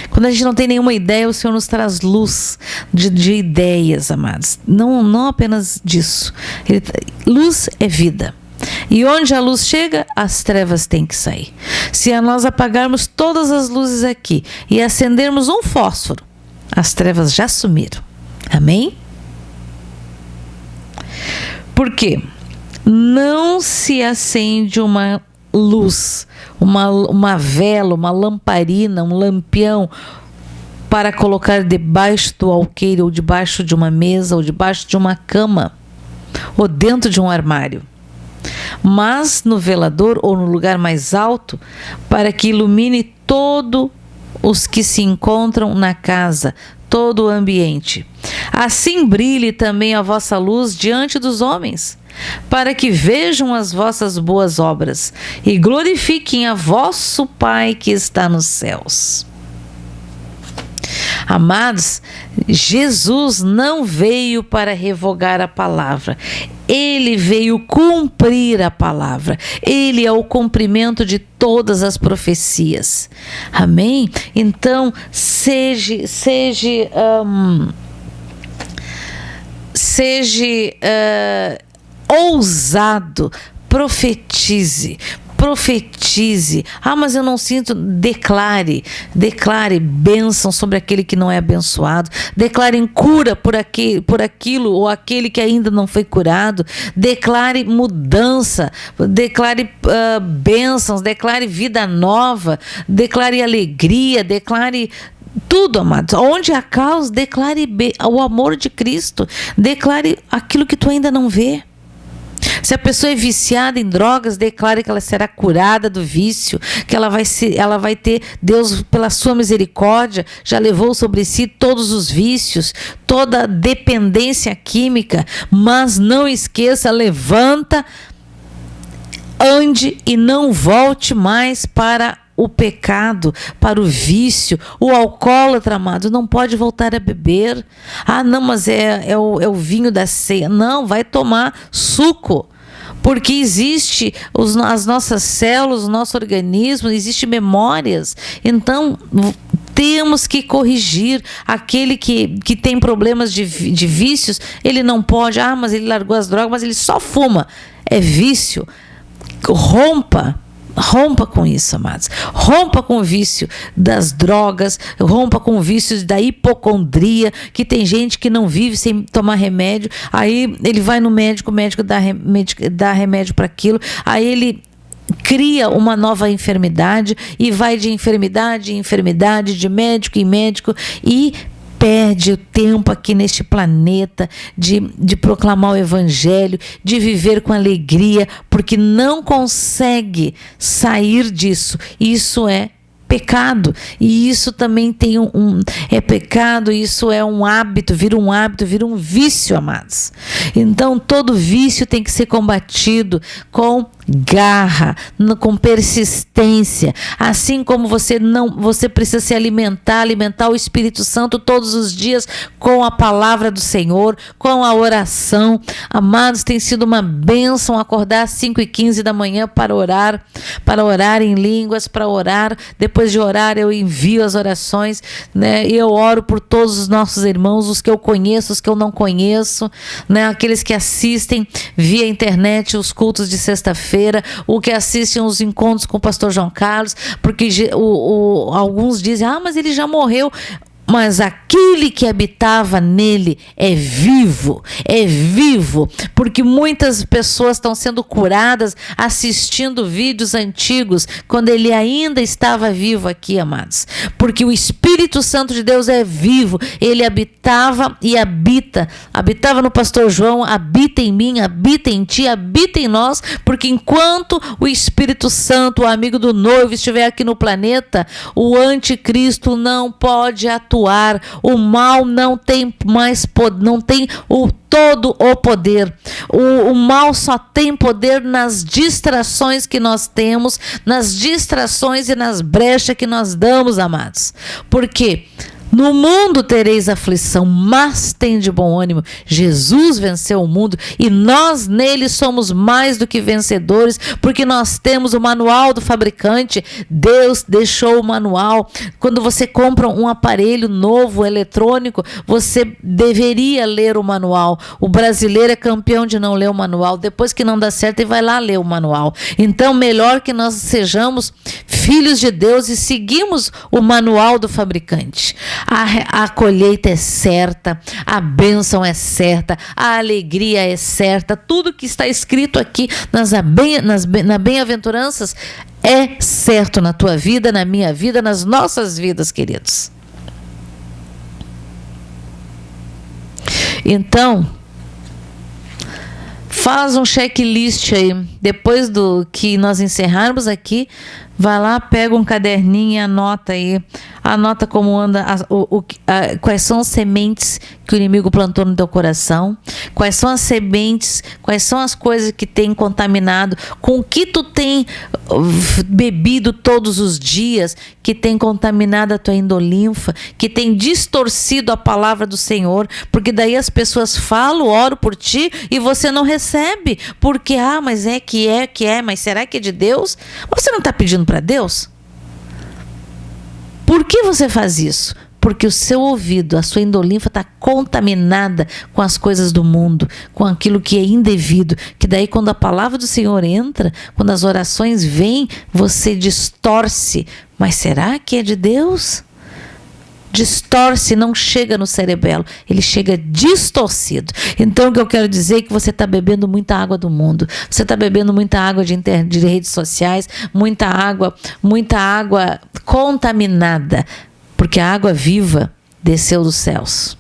Quando a gente não tem nenhuma ideia, o Senhor nos traz luz de ideias, amados. Não apenas disso. Luz é vida. E onde a luz chega, as trevas têm que sair. Se nós apagarmos todas as luzes aqui e acendermos um fósforo, as trevas já sumiram. Amém? Por quê? Não se acende uma luz, uma vela, uma lamparina, um lampião para colocar debaixo do alqueire, ou debaixo de uma mesa, ou debaixo de uma cama, ou dentro de um armário, mas no velador ou no lugar mais alto, para que ilumine todos os que se encontram na casa, todo o ambiente. Assim brilhe também a vossa luz diante dos homens, para que vejam as vossas boas obras e glorifiquem a vosso Pai que está nos céus. Amados, Jesus não veio para revogar a palavra. Ele veio cumprir a palavra. Ele é o cumprimento de todas as profecias. Amém? Então, seja ousado, profetize. Mas eu não sinto. Declare bênção sobre aquele que não é abençoado. Declare cura por aquilo ou aquele que ainda não foi curado. Declare mudança. Declare bênçãos. Declare vida nova. Declare alegria. Declare tudo, amados. Onde há caos, declare o amor de Cristo. Declare aquilo que tu ainda não vê. Se a pessoa é viciada em drogas, declare que ela será curada do vício, que ela vai ter, Deus, pela sua misericórdia, já levou sobre si todos os vícios, toda a dependência química. Mas não esqueça, levanta, ande e não volte mais para o pecado, para o vício. O alcoólatra, amado, não pode voltar a beber. Não, mas é o vinho da ceia. Não, vai tomar suco. Porque existe as nossas células, o nosso organismo, existem memórias. Então, temos que corrigir. Aquele que tem problemas de vícios, ele não pode. Mas ele largou as drogas, mas ele só fuma. É vício. Rompa com isso, amados. Rompa com o vício das drogas, rompa com o vício da hipocondria, que tem gente que não vive sem tomar remédio. Aí ele vai no médico, o médico dá remédio para aquilo, aí ele cria uma nova enfermidade e vai de enfermidade em enfermidade, de médico em médico, e perde o tempo aqui neste planeta de proclamar o evangelho, de viver com alegria, porque não consegue sair disso. Isso é pecado, e isso também tem é pecado, isso é um hábito, vira um vício, amados. Então todo vício tem que ser combatido com garra, com persistência. Assim como você precisa se alimentar o Espírito Santo todos os dias com a palavra do Senhor, com a oração. Amados, tem sido uma bênção acordar às 5h15 da manhã para orar em línguas, para orar. Depois de orar, eu envio as orações, né? E eu oro por todos os nossos irmãos, os que eu conheço, os que eu não conheço, né? Aqueles que assistem via internet os cultos de sexta-feira, o que assistem os encontros com o pastor João Carlos, porque alguns dizem, mas ele já morreu. Mas aquele que habitava nele é vivo, porque muitas pessoas estão sendo curadas assistindo vídeos antigos, quando ele ainda estava vivo aqui, amados, porque o Espírito Santo de Deus é vivo. Ele habitava e habitava no pastor João, habita em mim, habita em ti, habita em nós, porque enquanto o Espírito Santo, o amigo do noivo, estiver aqui no planeta, o anticristo não pode atuar. O mal não tem mais poder, não tem todo o poder. O mal só tem poder nas distrações que nós temos, nas distrações e nas brechas que nós damos, amados. Por quê? No mundo tereis aflição, mas tende bom ânimo. Jesus venceu o mundo e nós nele somos mais do que vencedores, porque nós temos o manual do fabricante. Deus deixou o manual. Quando você compra um aparelho novo, eletrônico, você deveria ler o manual. O brasileiro é campeão de não ler o manual. Depois que não dá certo, ele vai lá ler o manual. Então, melhor que nós sejamos filhos de Deus e seguimos o manual do fabricante. A colheita é certa, a bênção é certa, a alegria é certa, tudo que está escrito aqui na bem-aventuranças é certo na tua vida, na minha vida, nas nossas vidas, queridos. Então, faz um checklist aí. Depois do que nós encerrarmos aqui, vai lá, pega um caderninho e anota aí. Anota como anda, quais são as sementes que o inimigo plantou no teu coração. Quais são as sementes, quais são as coisas que tem contaminado, com o que tu tem bebido todos os dias, que tem contaminado a tua endolinfa, que tem distorcido a palavra do Senhor, porque daí as pessoas falam, oram por ti e você não recebe, porque, mas mas será que é de Deus? Você não está pedindo para Deus? Por que você faz isso? Porque o seu ouvido, a sua endolinfa está contaminada com as coisas do mundo, com aquilo que é indevido, que daí quando a palavra do Senhor entra, quando as orações vêm, você distorce. Mas será que é de Deus? Distorce, não chega no cerebelo, ele chega distorcido. Então o que eu quero dizer é que você está bebendo muita água do mundo, você está bebendo muita água de redes sociais, muita água contaminada, porque a água viva desceu dos céus.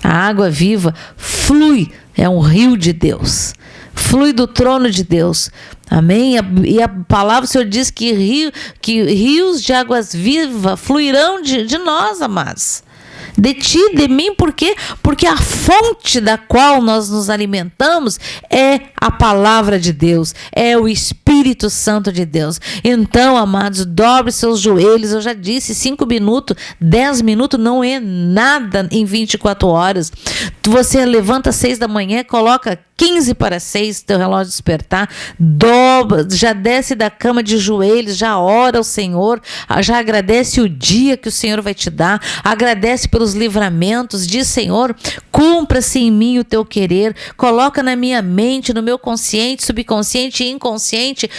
A água viva flui, é um rio de Deus, flui do trono de Deus. Amém? E a palavra do Senhor diz que rios de águas vivas fluirão de nós, amados. De ti, de mim, por quê? Porque a fonte da qual nós nos alimentamos é a palavra de Deus, é o Espírito Santo de Deus. Então, amados, dobre seus joelhos. Eu já disse, 5 minutos, 10 minutos não é nada em 24 horas. Você levanta às 6 da manhã, coloca 15 para 6, teu relógio despertar, dobra, já desce da cama de joelhos, já ora ao Senhor, já agradece o dia que o Senhor vai te dar, agradece pelos livramentos, diz: Senhor, cumpra-se em mim o teu querer, coloca na minha mente, no meu consciente, subconsciente e inconsciente,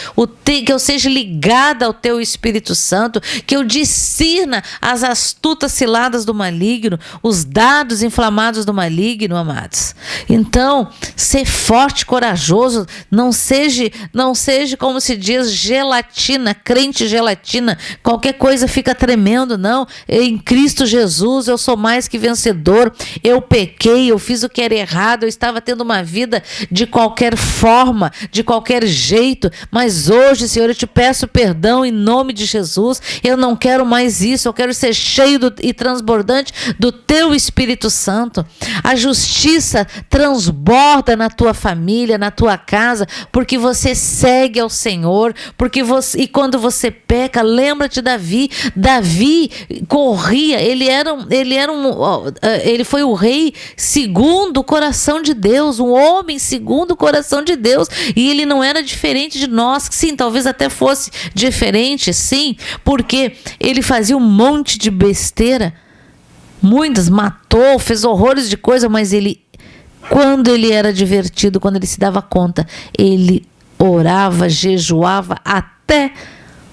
que eu seja ligada ao teu Espírito Santo, que eu discirna as astutas ciladas do maligno, os dados inflamados do maligno, amados. Então, ser forte, corajoso, não seja como se diz gelatina, crente gelatina, qualquer coisa fica tremendo, não. Em Cristo Jesus eu sou mais que vencedor, eu pequei, eu fiz o que era errado, eu estava tendo uma vida de qualquer forma, de qualquer jeito, mas hoje, Senhor, eu te peço perdão em nome de Jesus, eu não quero mais isso, eu quero ser cheio e transbordante do teu Espírito Santo. A justiça transborda na tua família, na tua casa, porque você segue ao Senhor, e quando você peca, lembra-te Davi corria, ele foi o rei segundo o coração de Deus, um homem segundo o coração de Deus, e ele não era diferente de nós. Sim, talvez até fosse diferente, sim, porque ele fazia um monte de besteira, muitas, matou, fez horrores de coisa, mas quando ele era divertido, quando ele se dava conta, ele orava, jejuava até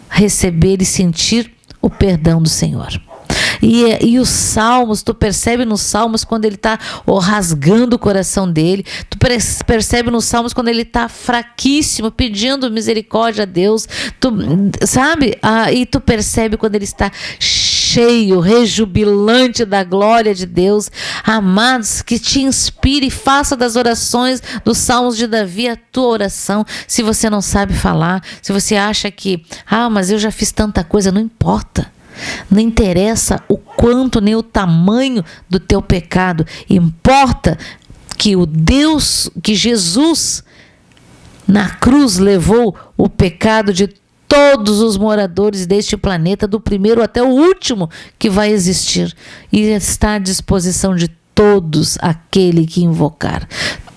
receber e sentir o perdão do Senhor. E os salmos, tu percebe nos salmos quando ele está rasgando o coração dele, tu percebe nos salmos quando ele está fraquíssimo, pedindo misericórdia a Deus, e tu percebe quando ele está cheio, rejubilante da glória de Deus. Amados, que te inspire e faça das orações dos salmos de Davi a tua oração. Se você não sabe falar, se você acha que, mas eu já fiz tanta coisa, não importa. Não interessa o quanto nem o tamanho do teu pecado. Importa que que Jesus na cruz levou o pecado de todos os moradores deste planeta, do primeiro até o último que vai existir, e está à disposição de todos aquele que invocar.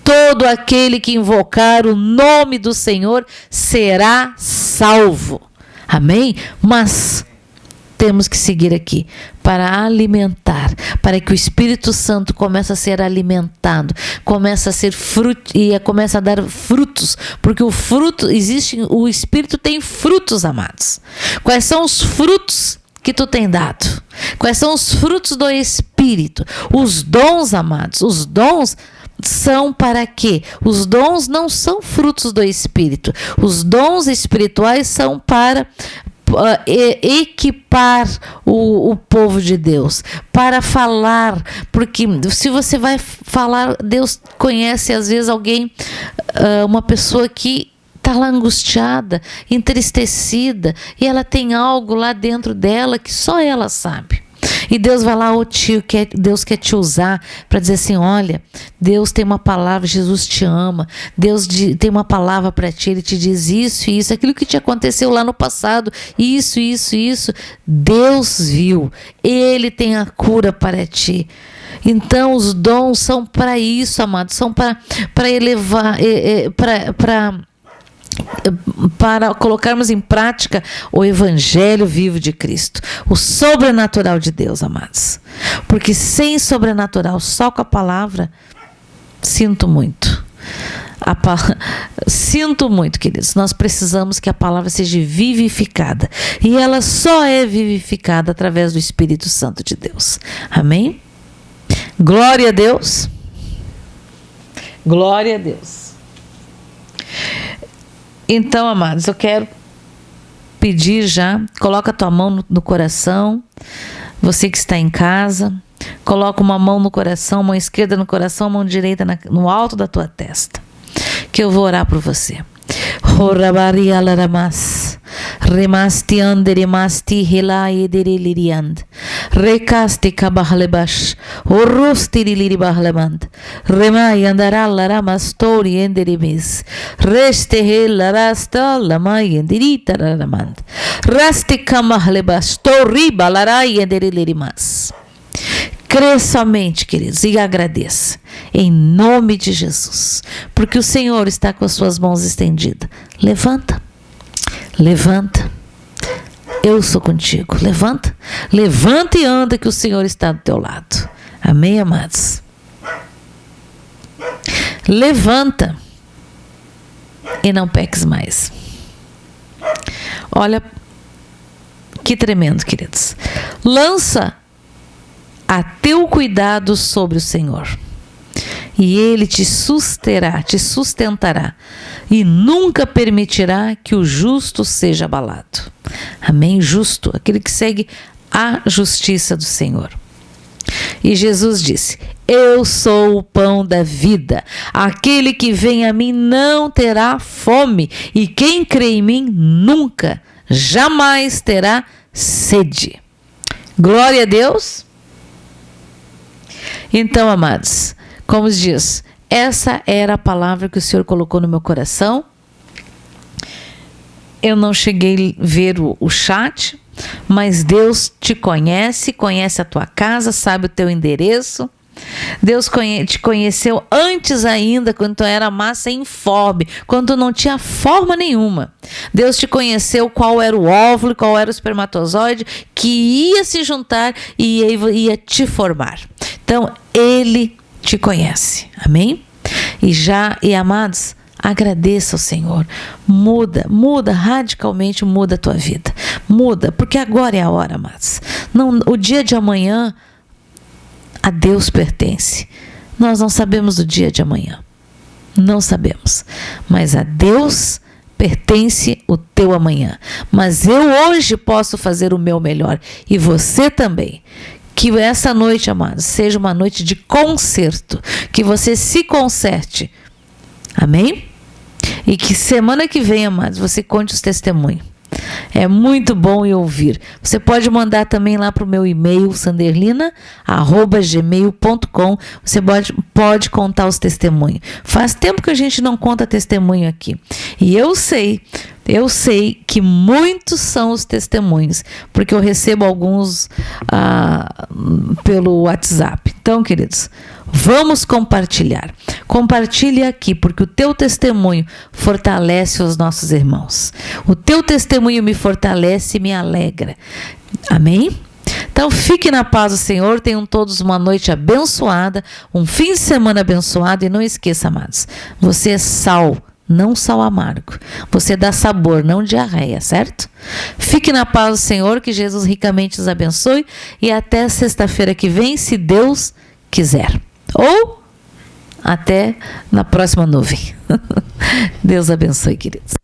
Todo aquele que invocar o nome do Senhor será salvo. Amém? Mas temos que seguir aqui para alimentar, para que o Espírito Santo comece a ser alimentado, comece a ser começa a dar frutos, porque o Espírito tem frutos, amados. Quais são os frutos que tu tem dado? Quais são os frutos do Espírito? Os dons, amados, os dons são para quê? Os dons não são frutos do Espírito. Os dons espirituais são para equipar o povo de Deus, para falar, porque se você vai falar, Deus conhece às vezes alguém, uma pessoa que está lá angustiada, entristecida, e ela tem algo lá dentro dela que só ela sabe. E Deus vai lá, Deus quer te usar para dizer assim, olha, Deus tem uma palavra, Jesus te ama, Deus tem uma palavra para ti, Ele te diz isso e isso, aquilo que te aconteceu lá no passado, isso, Deus viu, Ele tem a cura para ti. Então os dons são para isso, amados, são para elevar, para colocarmos em prática o evangelho vivo de Cristo, o sobrenatural de Deus, amados. Porque sem sobrenatural, só com a palavra, sinto muito. Sinto muito, queridos. Nós precisamos que a palavra seja vivificada. E ela só é vivificada através do Espírito Santo de Deus. Amém? Glória a Deus. Glória a Deus. Então, amados, eu quero pedir já, coloca a tua mão no coração, você que está em casa, coloca uma mão no coração, mão esquerda no coração, mão direita no alto da tua testa, que eu vou orar por você. Remasti anderemasti helai dereliriand recasti kabahlebash orosti liribahlemand remai andaralla mastori enderemis reste helarasta lamai endirita ramand rasti kamahlebash tori balarai enderelirimas. Crê somente, queridos, e agradeça, em nome de Jesus, porque o Senhor está com as suas mãos estendidas. Levanta, levanta, eu sou contigo. Levanta, levanta e anda, que o Senhor está do teu lado. Amém, amados? Levanta e não peques mais. Olha que tremendo, queridos. Lança a teu cuidado sobre o Senhor, e Ele te sustentará, e nunca permitirá que o justo seja abalado. Amém? Justo, aquele que segue a justiça do Senhor. E Jesus disse: eu sou o pão da vida, aquele que vem a mim não terá fome, e quem crê em mim nunca, jamais terá sede. Glória a Deus. Então, amados, como diz, essa era a palavra que o Senhor colocou no meu coração. Eu não cheguei a ver o chat, mas Deus te conhece, conhece a tua casa, sabe o teu endereço. Deus te conheceu antes ainda, quando tu era massa informe, quando tu não tinha forma nenhuma. Deus te conheceu qual era o óvulo, qual era o espermatozoide que ia se juntar e ia te formar. Então, Ele te conhece. Amém? E amados, agradeça ao Senhor. Muda radicalmente, muda a tua vida. Muda, porque agora é a hora, amados. Não, o dia de amanhã a Deus pertence. Nós não sabemos do dia de amanhã. Não sabemos. Mas a Deus pertence o teu amanhã. Mas eu hoje posso fazer o meu melhor. E você também. Que essa noite, amados, seja uma noite de conserto. Que você se conserte. Amém? E que semana que vem, amados, você conte os testemunhos. É muito bom eu ouvir. Você pode mandar também lá para o meu e-mail, sanderlina@gmail.com. Você pode contar os testemunhos. Faz tempo que a gente não conta testemunho aqui. E eu sei que muitos são os testemunhos, porque eu recebo alguns pelo WhatsApp. Então, queridos, vamos compartilhar. Compartilhe aqui, porque o teu testemunho fortalece os nossos irmãos. O teu testemunho me fortalece e me alegra. Amém? Então, fique na paz do Senhor. Tenham todos uma noite abençoada, um fim de semana abençoado. E não esqueça, amados, você é sal não sal amargo. Você dá sabor, não diarreia, certo? Fique na paz do Senhor, que Jesus ricamente os abençoe e até sexta-feira que vem, se Deus quiser. Ou até na próxima nuvem. Deus abençoe, queridos.